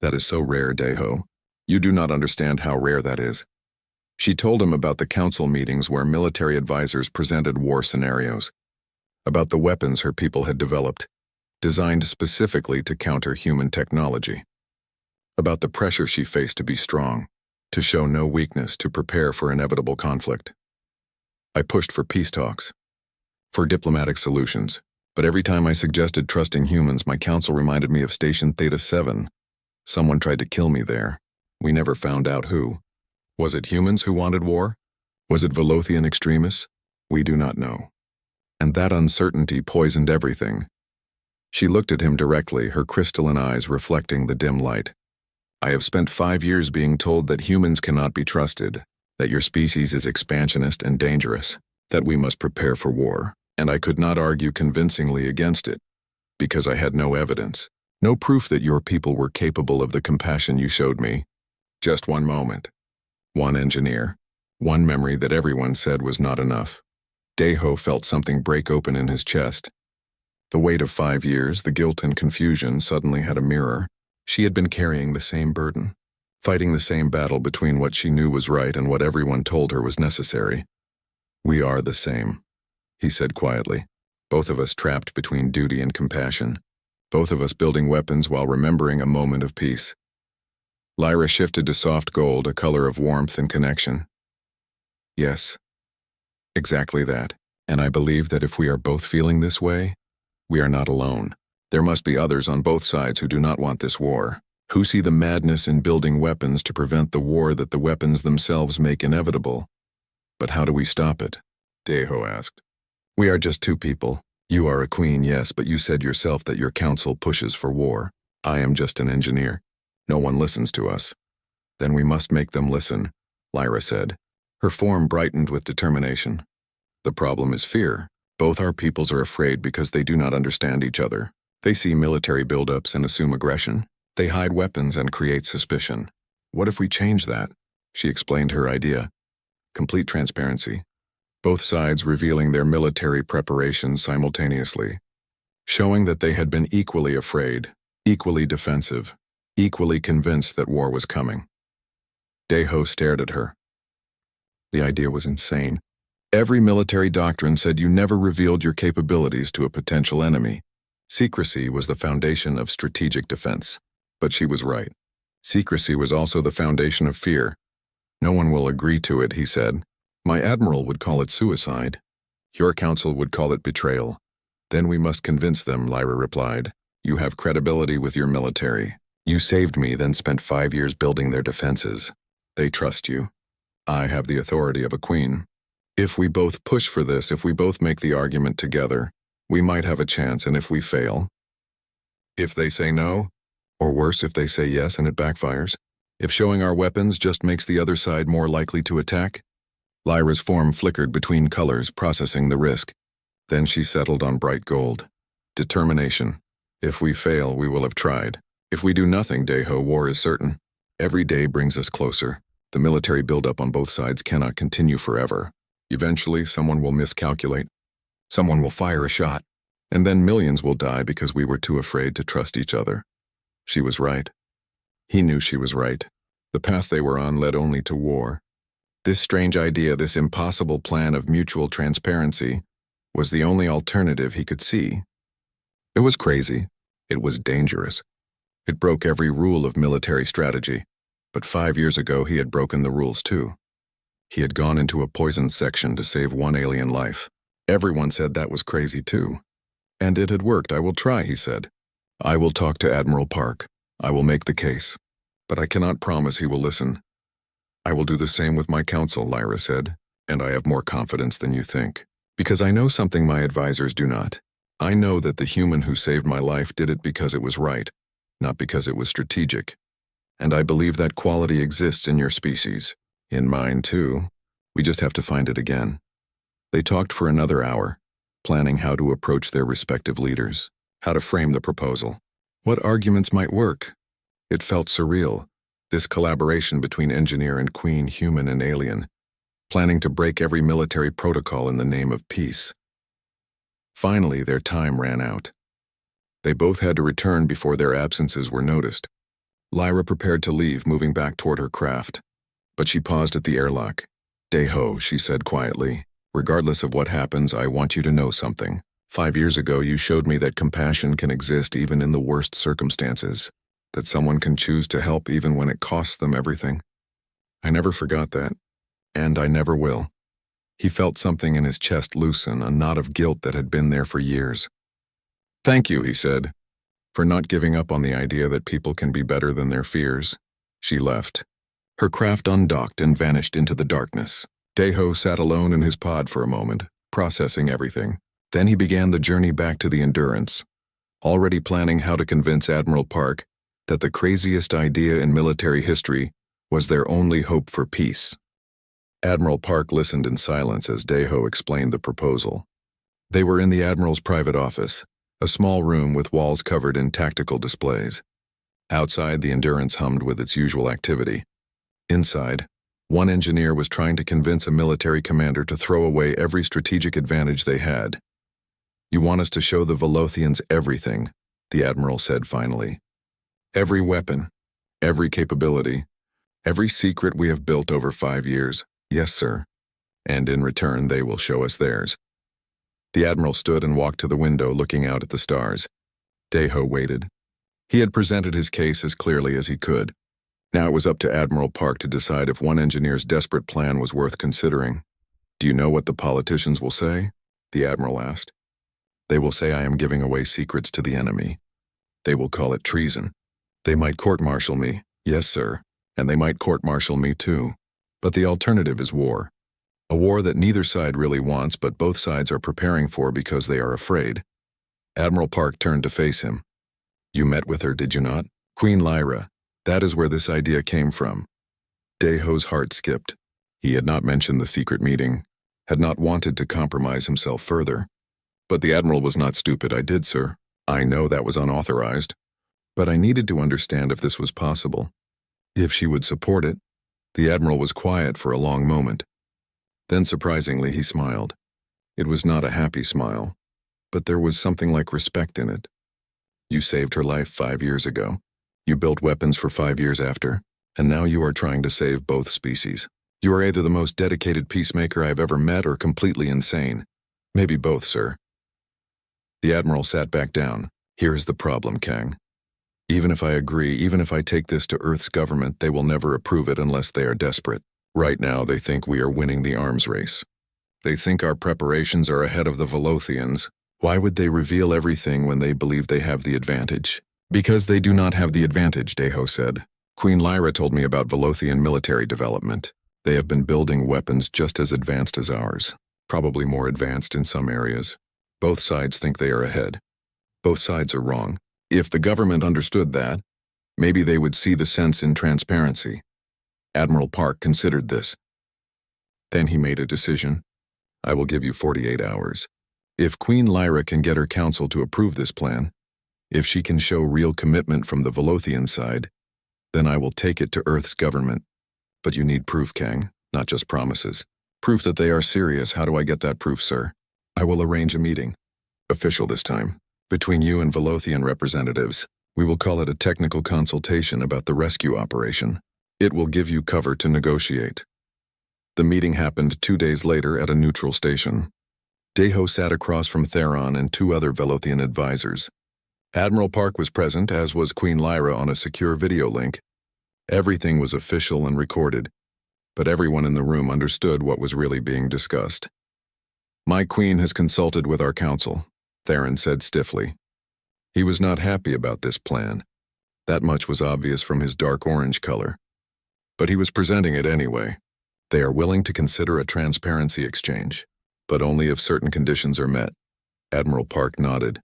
That is so rare, Deho. You do not understand how rare that is." She told him about the council meetings where military advisors presented war scenarios, about the weapons her people had developed, designed specifically to counter human technology, about the pressure she faced to be strong, to show no weakness, to prepare for inevitable conflict. "I pushed for peace talks, for diplomatic solutions, but every time I suggested trusting humans, my council reminded me of Station Theta 7. Someone tried to kill me there. We never found out who. Was it humans who wanted war? Was it Velothian extremists? We do not know. And that uncertainty poisoned everything." She looked at him directly, her crystalline eyes reflecting the dim light. "I have spent 5 years being told that humans cannot be trusted, that your species is expansionist and dangerous, that we must prepare for war, and I could not argue convincingly against it, because I had no evidence, no proof that your people were capable of the compassion you showed me. Just one moment. One engineer, one memory that everyone said was not enough." Deho felt something break open in his chest. The weight of 5 years, the guilt and confusion suddenly had a mirror. She had been carrying the same burden, fighting the same battle between what she knew was right and what everyone told her was necessary. "We are the same," he said quietly. "Both of us trapped between duty and compassion. Both of us building weapons while remembering a moment of peace." Lyra shifted to soft gold, a color of warmth and connection. "Yes, exactly that. And I believe that if we are both feeling this way, we are not alone. There must be others on both sides who do not want this war, who see the madness in building weapons to prevent the war that the weapons themselves make inevitable. But how do we stop it?" Deho asked. "We are just two people. You are a queen, yes, but you said yourself that your council pushes for war. I am just an engineer. No one listens to us." "Then we must make them listen," Lyra said. Her form brightened with determination. "The problem is fear. Both our peoples are afraid because they do not understand each other. They see military buildups and assume aggression. They hide weapons and create suspicion. What if we change that?" She explained her idea. Complete transparency. Both sides revealing their military preparations simultaneously, showing that they had been equally afraid, equally defensive, equally convinced that war was coming. Deho stared at her. The idea was insane. Every military doctrine said you never revealed your capabilities to a potential enemy. Secrecy was the foundation of strategic defense. But she was right. Secrecy was also the foundation of fear. "No one will agree to it," he said. "My admiral would call it suicide. Your council would call it betrayal. Then we must convince them," Lyra replied. "You have credibility with your military. You saved me, then spent 5 years building their defenses. They trust you. I have the authority of a queen. If we both push for this, if we both make the argument together, we might have a chance, and if we fail? If they say no? Or worse, if they say yes and it backfires? If showing our weapons just makes the other side more likely to attack?" Lyra's form flickered between colors, processing the risk. Then she settled on bright gold. Determination. "If we fail, we will have tried. If we do nothing, Deho, war is certain. Every day brings us closer. The military buildup on both sides cannot continue forever. Eventually, someone will miscalculate. Someone will fire a shot. And then millions will die because we were too afraid to trust each other." She was right. He knew she was right. The path they were on led only to war. This strange idea, this impossible plan of mutual transparency, was the only alternative he could see. It was crazy. It was dangerous. It broke every rule of military strategy. But 5 years ago, he had broken the rules too. He had gone into a poisoned section to save one alien life. Everyone said that was crazy too. And it had worked. "I will try," he said. "I will talk to Admiral Park. I will make the case. But I cannot promise he will listen." "I will do the same with my council," Lyra said. "And I have more confidence than you think. Because I know something my advisors do not. I know that the human who saved my life did it because it was right, not because it was strategic. And I believe that quality exists in your species. In mine, too. We just have to find it again." They talked for another hour, planning how to approach their respective leaders, how to frame the proposal, what arguments might work. It felt surreal, this collaboration between engineer and queen, human and alien, planning to break every military protocol in the name of peace. Finally, their time ran out. They both had to return before their absences were noticed. Lyra prepared to leave, moving back toward her craft. But she paused at the airlock. "Deho," she said quietly, "regardless of what happens, I want you to know something. 5 years ago, you showed me that compassion can exist even in the worst circumstances, that someone can choose to help even when it costs them everything. I never forgot that, and I never will." He felt something in his chest loosen, a knot of guilt that had been there for years. "Thank you," he said, "for not giving up on the idea that people can be better than their fears." She left. Her craft undocked and vanished into the darkness. Deho sat alone in his pod for a moment, processing everything. Then he began the journey back to the Endurance, already planning how to convince Admiral Park that the craziest idea in military history was their only hope for peace. Admiral Park listened in silence as Deho explained the proposal. They were in the Admiral's private office, a small room with walls covered in tactical displays. Outside, the Endurance hummed with its usual activity. Inside, one engineer was trying to convince a military commander to throw away every strategic advantage they had. You want us to show the Velothians everything, the Admiral said finally. Every weapon, every capability, every secret we have built over 5 years. Yes, sir. And in return, they will show us theirs. The Admiral stood and walked to the window, looking out at the stars. Deho waited. He had presented his case as clearly as he could. Now it was up to Admiral Park to decide if one engineer's desperate plan was worth considering. Do you know what the politicians will say? The Admiral asked. They will say I am giving away secrets to the enemy. They will call it treason. They might court-martial me. Yes, sir. And they might court-martial me too. But the alternative is war. A war that neither side really wants, but both sides are preparing for because they are afraid. Admiral Park turned to face him. You met with her, did you not? Queen Lyra. That is where this idea came from. Deho's heart skipped. He had not mentioned the secret meeting, had not wanted to compromise himself further. But the Admiral was not stupid. I did, sir. I know that was unauthorized. But I needed to understand if this was possible. If she would support it. The Admiral was quiet for a long moment. Then surprisingly he smiled. It was not a happy smile, but there was something like respect in it. You saved her life 5 years ago. You built weapons for 5 years after, and now you are trying to save both species. You are either the most dedicated peacemaker I have ever met or completely insane. Maybe both, sir. The Admiral sat back down. Here is the problem, Kang. Even if I agree, even if I take this to Earth's government, they will never approve it unless they are desperate. Right now, they think we are winning the arms race. They think our preparations are ahead of the Velothians. Why would they reveal everything when they believe they have the advantage? Because they do not have the advantage, Deho said. Queen Lyra told me about Velothian military development. They have been building weapons just as advanced as ours, probably more advanced in some areas. Both sides think they are ahead. Both sides are wrong. If the government understood that, maybe they would see the sense in transparency. Admiral Park considered this. Then he made a decision. I will give you 48 hours. If Queen Lyra can get her council to approve this plan, if she can show real commitment from the Velothian side, then I will take it to Earth's government. But you need proof, Kang, not just promises. Proof that they are serious. How do I get that proof, sir? I will arrange a meeting. Official this time. Between you and Velothian representatives. We will call it a technical consultation about the rescue operation. It will give you cover to negotiate. The meeting happened 2 days later at a neutral station. Deho sat across from Theron and 2 other Velothian advisors. Admiral Park was present, as was Queen Lyra on a secure video link. Everything was official and recorded, but everyone in the room understood what was really being discussed. My queen has consulted with our council, Theron said stiffly. He was not happy about this plan. That much was obvious from his dark orange color. But he was presenting it anyway. They are willing to consider a transparency exchange, but only if certain conditions are met. Admiral Park nodded.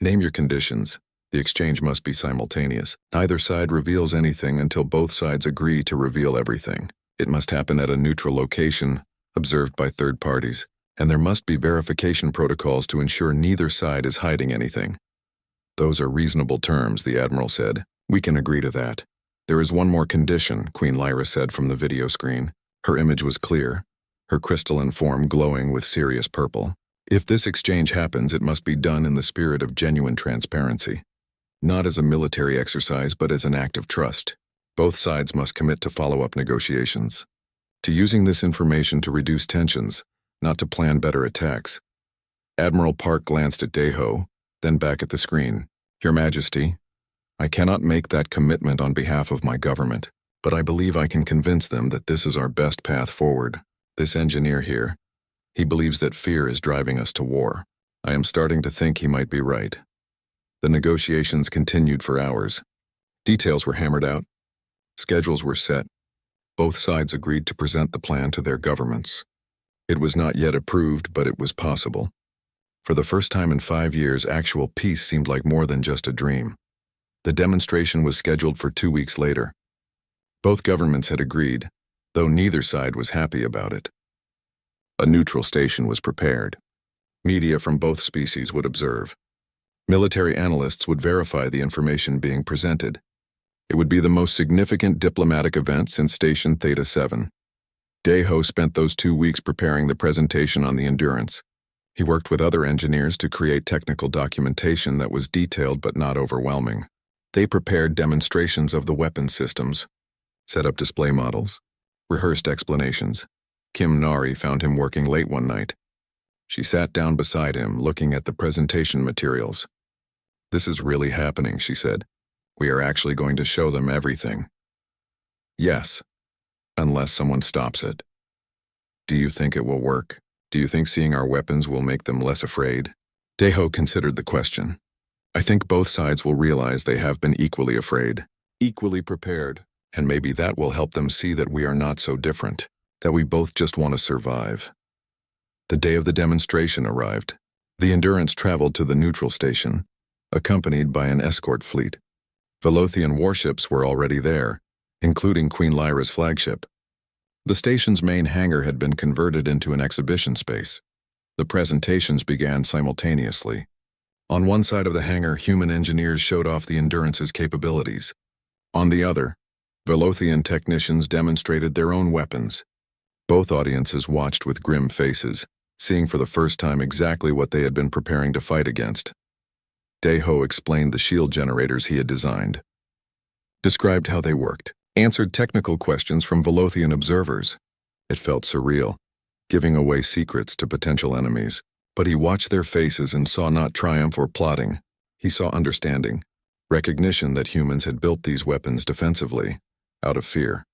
Name your conditions. The exchange must be simultaneous. Neither side reveals anything until both sides agree to reveal everything. It must happen at a neutral location, observed by third parties, and there must be verification protocols to ensure neither side is hiding anything. Those are reasonable terms, the Admiral said. We can agree to that. There is one more condition, Queen Lyra said from the video screen. Her image was clear, her crystalline form glowing with serious purple. If this exchange happens, it must be done in the spirit of genuine transparency. Not as a military exercise, but as an act of trust. Both sides must commit to follow-up negotiations. To using this information to reduce tensions, not to plan better attacks. Admiral Park glanced at Deho, then back at the screen. Your Majesty, I cannot make that commitment on behalf of my government, but I believe I can convince them that this is our best path forward. This engineer here, he believes that fear is driving us to war. I am starting to think he might be right. The negotiations continued for hours. Details were hammered out. Schedules were set. Both sides agreed to present the plan to their governments. It was not yet approved, but it was possible. For the first time in 5 years, actual peace seemed like more than just a dream. The demonstration was scheduled for 2 weeks later. Both governments had agreed, though neither side was happy about it. A neutral station was prepared. Media from both species would observe. Military analysts would verify the information being presented. It would be the most significant diplomatic event since Station Theta 7. Deho spent those 2 weeks preparing the presentation on the Endurance. He worked with other engineers to create technical documentation that was detailed but not overwhelming. They prepared demonstrations of the weapon systems, set up display models, rehearsed explanations. Kim Nari found him working late one night. She sat down beside him, looking at the presentation materials. "This is really happening," she said. "We are actually going to show them everything." "Yes, unless someone stops it." "Do you think it will work? Do you think seeing our weapons will make them less afraid?" Daeho considered the question. "I think both sides will realize they have been equally afraid, equally prepared, and maybe that will help them see that we are not so different, that we both just want to survive." The day of the demonstration arrived. The Endurance traveled to the neutral station, accompanied by an escort fleet. Velothian warships were already there, including Queen Lyra's flagship. The station's main hangar had been converted into an exhibition space. The presentations began simultaneously. On one side of the hangar, human engineers showed off the Endurance's capabilities. On the other, Velothian technicians demonstrated their own weapons. Both audiences watched with grim faces, seeing for the first time exactly what they had been preparing to fight against. Daeho explained the shield generators he had designed, described how they worked, answered technical questions from Velothian observers. It felt surreal, giving away secrets to potential enemies. But he watched their faces and saw not triumph or plotting. He saw understanding, recognition that humans had built these weapons defensively, out of fear.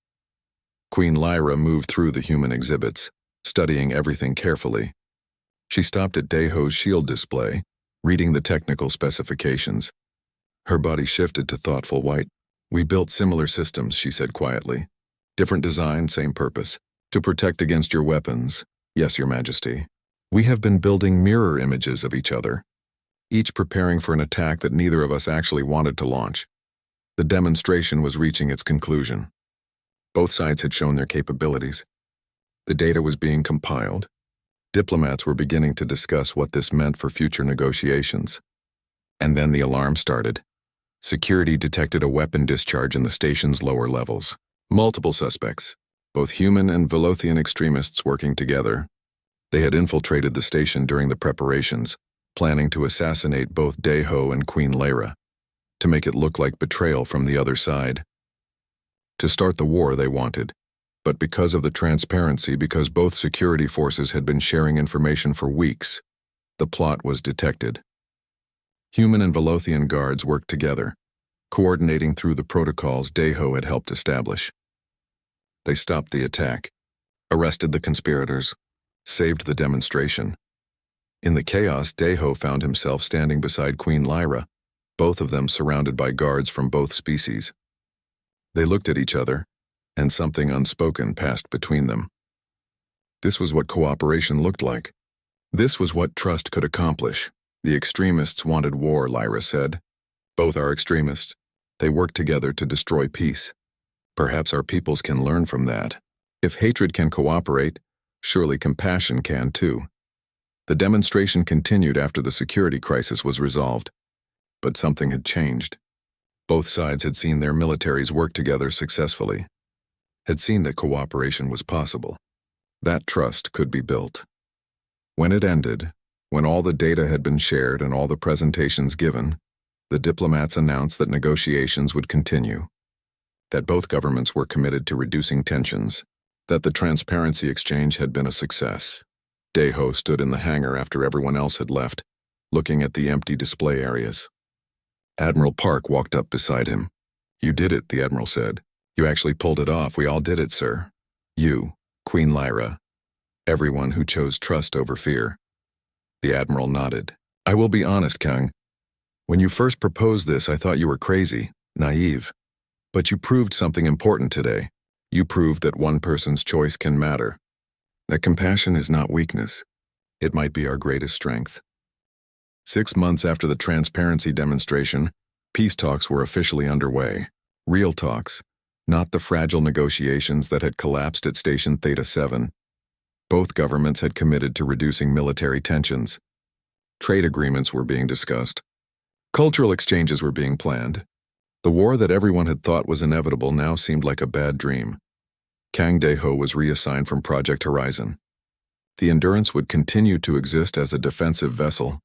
Queen Lyra moved through the human exhibits, studying everything carefully. She stopped at Daeho's shield display, reading the technical specifications. Her body shifted to thoughtful white. "We built similar systems," she said quietly. "Different design, same purpose. To protect against your weapons. Yes, Your Majesty. We have been building mirror images of each other, each preparing for an attack that neither of us actually wanted to launch." The demonstration was reaching its conclusion. Both sides had shown their capabilities. The data was being compiled. Diplomats were beginning to discuss what this meant for future negotiations. And then the alarm started. Security detected a weapon discharge in the station's lower levels. Multiple suspects, both human and Velothian extremists working together. They had infiltrated the station during the preparations, planning to assassinate both Daeho and Queen Lyra, to make it look like betrayal from the other side. To start the war they wanted, but because of the transparency, because both security forces had been sharing information for weeks, the plot was detected. Human and Velothian guards worked together, coordinating through the protocols Daeho had helped establish. They stopped the attack, arrested the conspirators, saved the demonstration. In the chaos, Daeho found himself standing beside Queen Lyra, both of them surrounded by guards from both species. They looked at each other, and something unspoken passed between them. This was what cooperation looked like. This was what trust could accomplish. The extremists wanted war, Lyra said. Both are extremists. They work together to destroy peace. Perhaps our peoples can learn from that. If hatred can cooperate, surely compassion can too. The demonstration continued after the security crisis was resolved. But something had changed. Both sides had seen their militaries work together successfully, had seen that cooperation was possible. That trust could be built. When it ended, when all the data had been shared and all the presentations given, the diplomats announced that negotiations would continue, that both governments were committed to reducing tensions, that the transparency exchange had been a success. Daeho stood in the hangar after everyone else had left, looking at the empty display areas. Admiral Park walked up beside him. "You did it," the Admiral said. "You actually pulled it off. We all did it, sir. You, Queen Lyra, everyone who chose trust over fear." The Admiral nodded. "I will be honest, Kang. When you first proposed this, I thought you were crazy, naive. But you proved something important today. You proved that one person's choice can matter. That compassion is not weakness. It might be our greatest strength." 6 months after the transparency demonstration, peace talks were officially underway. Real talks, not the fragile negotiations that had collapsed at Station Theta 7. Both governments had committed to reducing military tensions. Trade agreements were being discussed. Cultural exchanges were being planned. The war that everyone had thought was inevitable now seemed like a bad dream. Kang Daeho was reassigned from Project Horizon. The Endurance would continue to exist as a defensive vessel,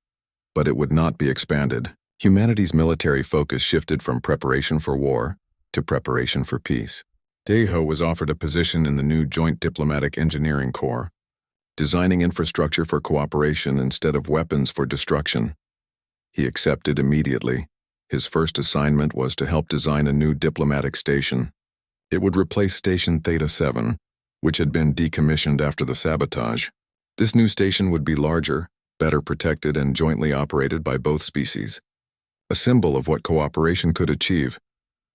but it would not be expanded. Humanity's military focus shifted from preparation for war to preparation for peace. Daiho was offered a position in the new Joint Diplomatic Engineering Corps, designing infrastructure for cooperation instead of weapons for destruction. He accepted immediately. His first assignment was to help design a new diplomatic station. It would replace Station Theta 7, which had been decommissioned after the sabotage. This new station would be larger, better protected, and jointly operated by both species. A symbol of what cooperation could achieve,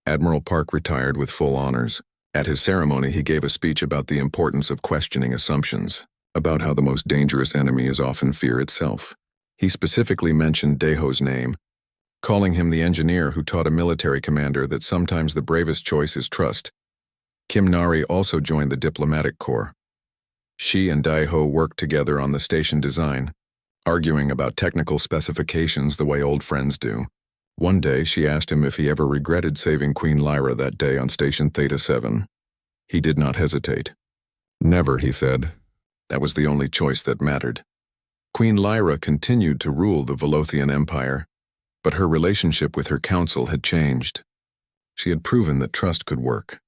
Admiral Park retired with full honors. At his ceremony, he gave a speech about the importance of questioning assumptions, about how the most dangerous enemy is often fear itself. He specifically mentioned Daiho's name, calling him the engineer who taught a military commander that sometimes the bravest choice is trust. Kim Nari also joined the diplomatic corps. She and Daiho worked together on the station design, arguing about technical specifications the way old friends do. One day, she asked him if he ever regretted saving Queen Lyra that day on Station Theta 7. He did not hesitate. Never, he said. That was the only choice that mattered. Queen Lyra continued to rule the Velothian Empire, but her relationship with her council had changed. She had proven that trust could work,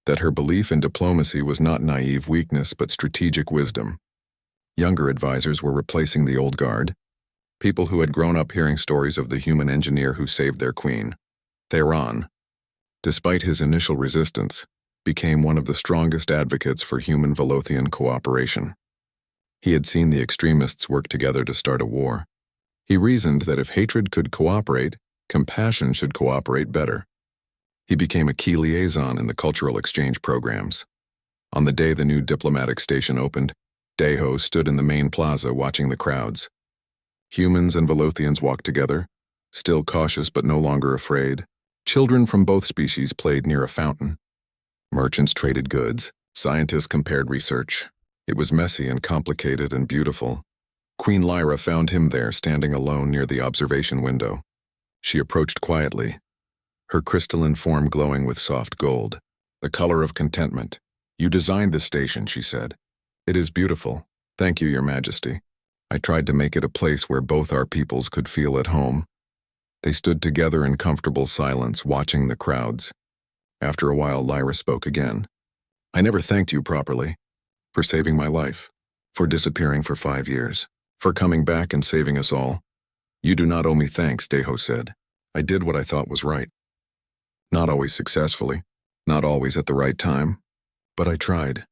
that her belief in diplomacy was not naive weakness but strategic wisdom. Younger advisors were replacing the old guard, people who had grown up hearing stories of the human engineer who saved their queen. Theron, despite his initial resistance, became one of the strongest advocates for human Velothian cooperation. He had seen the extremists work together to start a war. He reasoned that if hatred could cooperate, compassion should cooperate better. He became a key liaison in the cultural exchange programs. On the day the new diplomatic station opened, Daiho stood in the main plaza watching the crowds. Humans and Velothians walked together, still cautious but no longer afraid. Children from both species played near a fountain. Merchants traded goods. Scientists compared research. It was messy and complicated and beautiful. Queen Lyra found him there, standing alone near the observation window. She approached quietly, her crystalline form glowing with soft gold, the color of contentment. "You designed this station," she said. "It is beautiful. Thank you, Your Majesty. I tried to make it a place where both our peoples could feel at home." They stood together in comfortable silence, watching the crowds. After a while, Lyra spoke again. "I never thanked you properly. For saving my life. For disappearing for 5 years. For coming back and saving us all. You do not owe me thanks," Daiho said. "I did what I thought was right. Not always successfully. Not always at the right time. But I tried.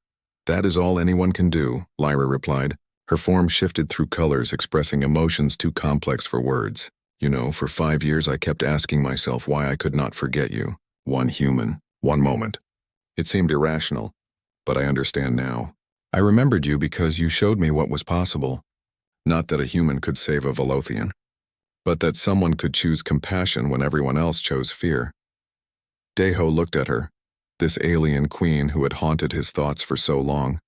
That is all anyone can do," Lyra replied. Her form shifted through colors, expressing emotions too complex for words. "You know, for 5 years I kept asking myself why I could not forget you. One human, one moment. It seemed irrational, but I understand now. I remembered you because you showed me what was possible. Not that a human could save a Velothian, but that someone could choose compassion when everyone else chose fear." Daiho looked at her, this alien queen who had haunted his thoughts for so long.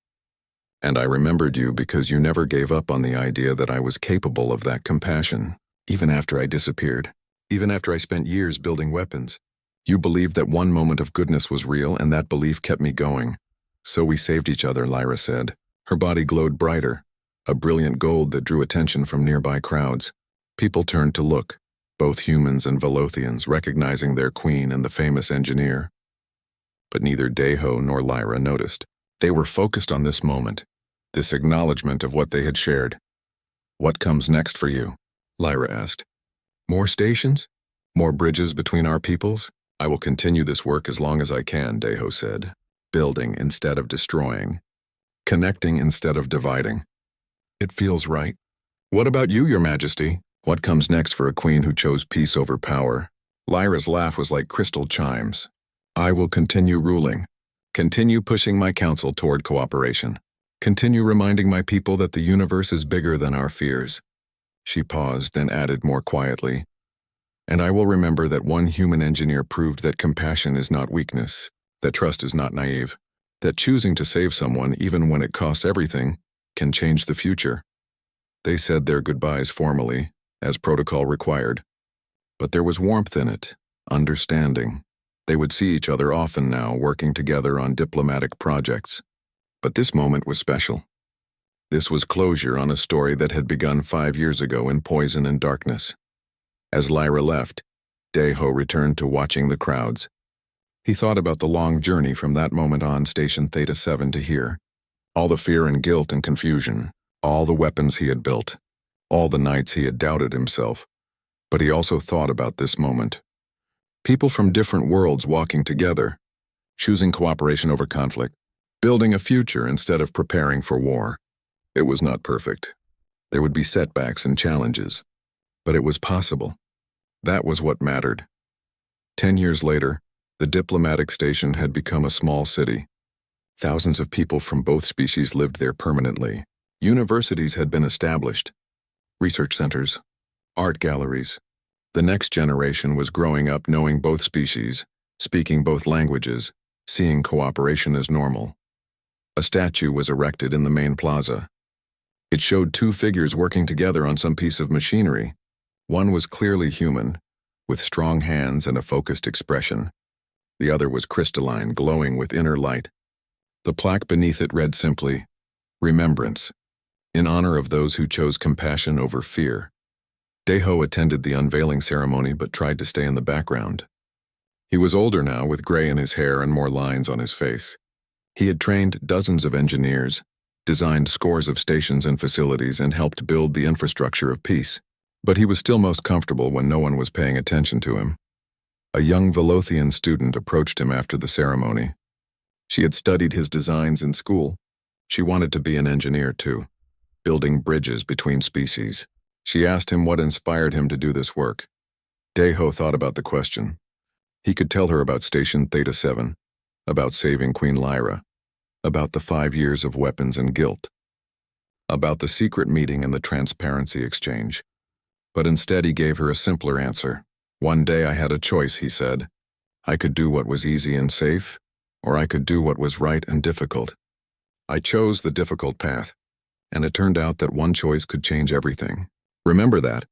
"And I remembered you because you never gave up on the idea that I was capable of that compassion, even after I disappeared, even after I spent years building weapons. You believed that one moment of goodness was real, and that belief kept me going. So we saved each other," Lyra said. Her body glowed brighter, a brilliant gold that drew attention from nearby crowds. People turned to look, both humans and Velothians, recognizing their queen and the famous engineer. But neither Daiho nor Lyra noticed. They were focused on this moment, this acknowledgement of what they had shared. "What comes next for you?" Lyra asked. "More stations? More bridges between our peoples? I will continue this work as long as I can," Daiho said. "Building instead of destroying. Connecting instead of dividing. It feels right." "What about you, Your Majesty? What comes next for a queen who chose peace over power?" Lyra's laugh was like crystal chimes. "I will continue ruling. Continue pushing my council toward cooperation. Continue reminding my people that the universe is bigger than our fears." She paused, then added more quietly, "And I will remember that one human engineer proved that compassion is not weakness, that trust is not naive, that choosing to save someone, even when it costs everything, can change the future." They said their goodbyes formally, as protocol required. But there was warmth in it, understanding. They would see each other often now, working together on diplomatic projects. But this moment was special. This was closure on a story that had begun 5 years ago in poison and darkness. As Lyra left, Daeho returned to watching the crowds. He thought about the long journey from that moment on Station Theta 7 to here. All the fear and guilt and confusion, all the weapons he had built, all the nights he had doubted himself. But he also thought about this moment. People from different worlds walking together, choosing cooperation over conflict, building a future instead of preparing for war. It was not perfect. There would be setbacks and challenges, but it was possible. That was what mattered. 10 years later, the diplomatic station had become a small city. Thousands of people from both species lived there permanently. Universities had been established, research centers, art galleries. The next generation was growing up knowing both species, speaking both languages, seeing cooperation as normal. A statue was erected in the main plaza. It showed two figures working together on some piece of machinery. One was clearly human, with strong hands and a focused expression. The other was crystalline, glowing with inner light. The plaque beneath it read simply, "Remembrance, in honor of those who chose compassion over fear." Daeho attended the unveiling ceremony but tried to stay in the background. He was older now, with gray in his hair and more lines on his face. He had trained dozens of engineers, designed scores of stations and facilities, and helped build the infrastructure of peace. But he was still most comfortable when no one was paying attention to him. A young Velothian student approached him after the ceremony. She had studied his designs in school. She wanted to be an engineer too, building bridges between species. She asked him what inspired him to do this work. Daeho thought about the question. He could tell her about Station Theta 7, about saving Queen Lyra, about the 5 years of weapons and guilt, about the secret meeting and the transparency exchange. But instead he gave her a simpler answer. "One day I had a choice," he said. "I could do what was easy and safe, or I could do what was right and difficult. I chose the difficult path, and it turned out that one choice could change everything. Remember that.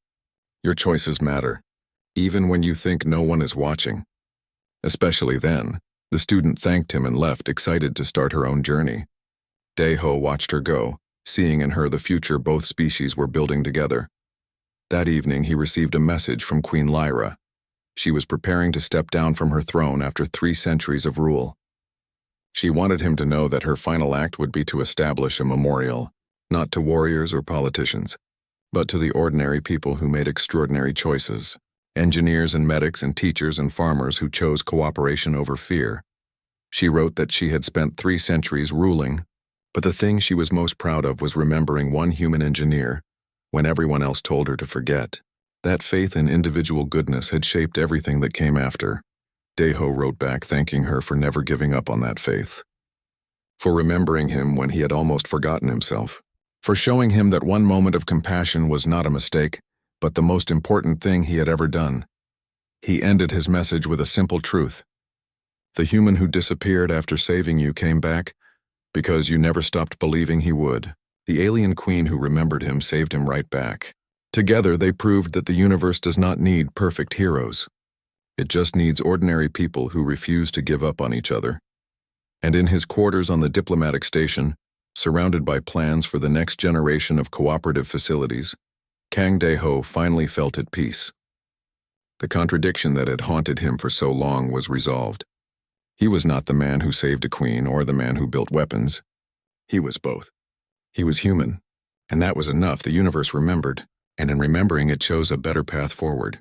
Your choices matter, even when you think no one is watching." Especially then, the student thanked him and left, excited to start her own journey. Daeho watched her go, seeing in her the future both species were building together. That evening he received a message from Queen Lyra. She was preparing to step down from her throne after 3 centuries of rule. She wanted him to know that her final act would be to establish a memorial, not to warriors or politicians, but to the ordinary people who made extraordinary choices, engineers and medics and teachers and farmers who chose cooperation over fear. She wrote that she had spent 3 centuries ruling, but the thing she was most proud of was remembering one human engineer when everyone else told her to forget. That faith in individual goodness had shaped everything that came after. Daeho wrote back thanking her for never giving up on that faith, for remembering him when he had almost forgotten himself, for showing him that one moment of compassion was not a mistake, but the most important thing he had ever done. He ended his message with a simple truth. The human who disappeared after saving you came back because you never stopped believing he would. The alien queen who remembered him saved him right back. Together they proved that the universe does not need perfect heroes. It just needs ordinary people who refuse to give up on each other. And in his quarters on the diplomatic station, surrounded by plans for the next generation of cooperative facilities, Kang Daeho finally felt at peace. The contradiction that had haunted him for so long was resolved. He was not the man who saved a queen or the man who built weapons. He was both. He was human, and that was enough. The universe remembered, and in remembering it chose a better path forward.